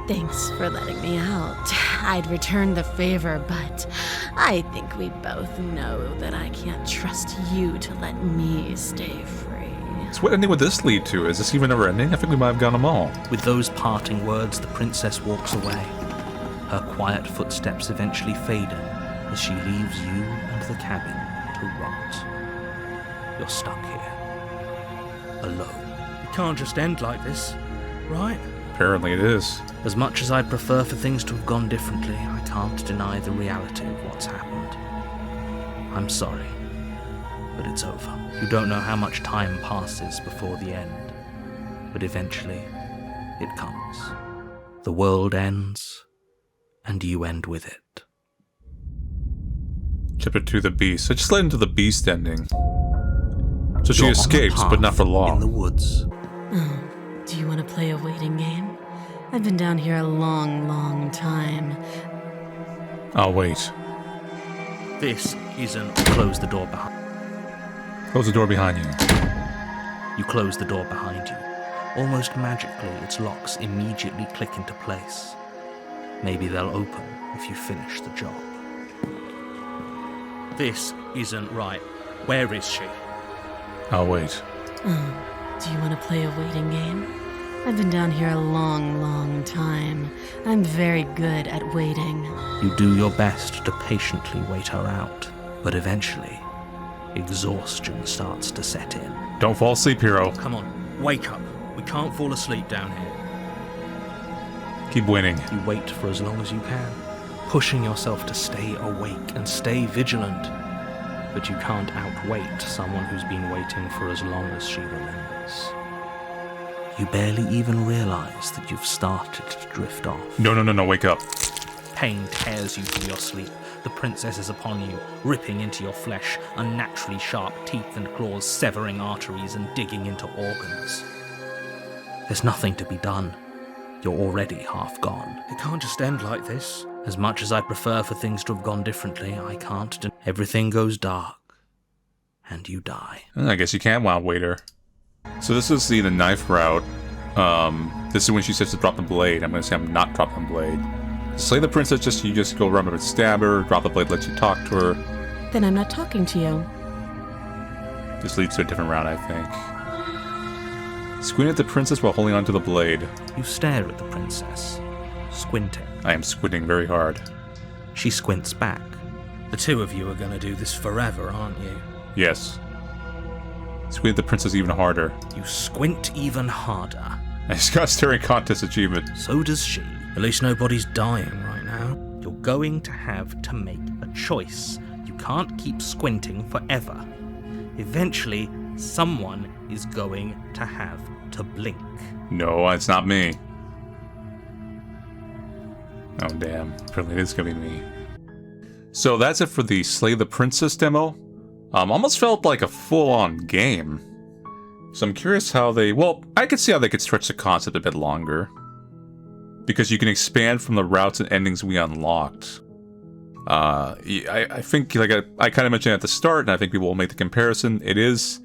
Thanks for letting me out. I'd return the favor, but I think we both know that I can't trust you to let me stay free. So what ending would this lead to? Is this even ever ending? I think we might have gotten them all. With those parting words, the princess walks away. Her quiet footsteps eventually fading as she leaves you and the cabin to rot. You're stuck here, alone. It can't just end like this, right? Apparently it is. As much as I'd prefer for things to have gone differently, I can't deny the reality of what's happened. I'm sorry, but it's over. You don't know how much time passes before the end, but eventually it comes. The world ends, and you end with it. Chapter 2, the Beast. I just led into the Beast ending. So she You're on a escapes, but not for path long. in the woods. Do you want to play a waiting game? I've been down here a long, long time. I'll wait. This isn't... Close the door behind Close the door behind you. you. Close the door behind you. Almost magically, its locks immediately click into place. Maybe they'll open if you finish the job. This isn't right. Where is she? I'll wait. Do you want to play a waiting game? I've been down here a long, long time. I'm very good at waiting. You do your best to patiently wait her out, but eventually, exhaustion starts to set in. Don't fall asleep, hero. Come on, wake up. We can't fall asleep down here. Keep winning. You wait for as long as you can, pushing yourself to stay awake and stay vigilant. But you can't outwait someone who's been waiting for as long as she remembers. You barely even realize that you've started to drift off. No, wake up. Pain tears you from your sleep. The princess is upon you, ripping into your flesh, unnaturally sharp teeth and claws severing arteries and digging into organs. There's nothing to be done. You're already half gone. It can't just end like this. As much as I'd prefer for things to have gone differently, I can't. Everything goes dark, and you die. I guess you can't wild wait her. So this is the knife route. This is when she says to drop the blade. I'm going to say I'm not dropping the blade. Slay the princess, you just go around and stab her. Drop the blade, lets you talk to her. Then I'm not talking to you. This leads to a different route, I think. Squint at the princess while holding onto the blade. You stare at the princess, squinting. I am squinting very hard. She squints back. The two of you are going to do this forever, aren't you? Yes. Squint at the princess even harder. You squint even harder. I just got a staring contest achievement. So does she. At least nobody's dying right now. You're going to have to make a choice. You can't keep squinting forever. Eventually, someone is going to have to blink. No, it's not me. Oh damn, apparently it is gonna be me. So that's it for the Slay the Princess demo. Almost felt like a full-on game. So I'm curious how they... Well, I could see how they could stretch the concept a bit longer. Because you can expand from the routes and endings we unlocked. I think, like I kind of mentioned at the start, and I think people will make the comparison, it is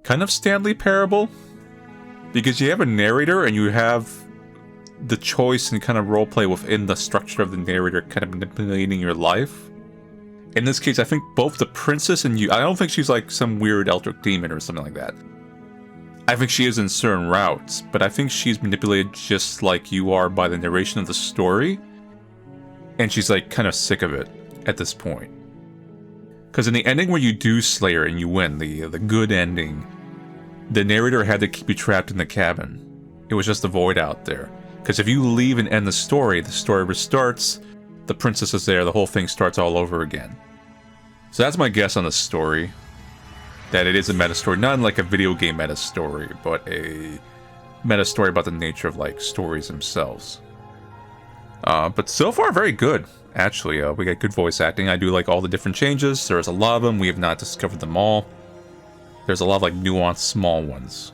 kind of Stanley Parable. Because you have a narrator, and you have the choice and kind of roleplay within the structure of the narrator kind of manipulating your life. In this case, I think both the princess and you... I don't think she's like some weird eldritch demon or something like that. I think she is in certain routes, but I think she's manipulated just like you are by the narration of the story. And she's like kind of sick of it at this point. Because in the ending where you do slay her and you win, the good ending, the narrator had to keep you trapped in the cabin. It was just a void out there. Because if you leave and end the story restarts, the princess is there, the whole thing starts all over again. So that's my guess on the story. That it is a meta story, not like a video game meta story, but a meta story about the nature of like stories themselves. But so far, very good, actually. We got good voice acting. I do like all the different changes. There's a lot of them. We have not discovered them all. There's a lot of like nuanced small ones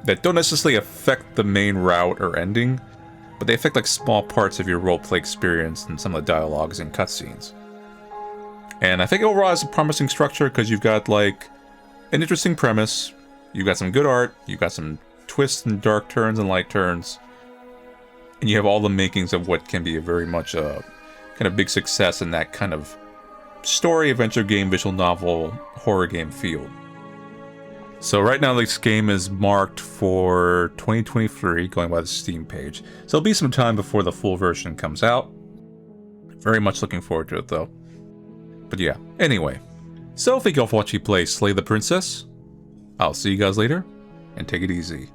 that don't necessarily affect the main route or ending, but they affect like small parts of your roleplay experience and some of the dialogues and cutscenes. And I think overall it's a promising structure because you've got like an interesting premise, you've got some good art, you've got some twists and dark turns and light turns, and you have all the makings of what can be a very much a kind of big success in that kind of story, adventure game, visual novel, horror game field. So right now this game is marked for 2023, going by the Steam page. So it'll be some time before the full version comes out. Very much looking forward to it though. But yeah, anyway. So thank you all for watching me play Slay the Princess. I'll see you guys later, and take it easy.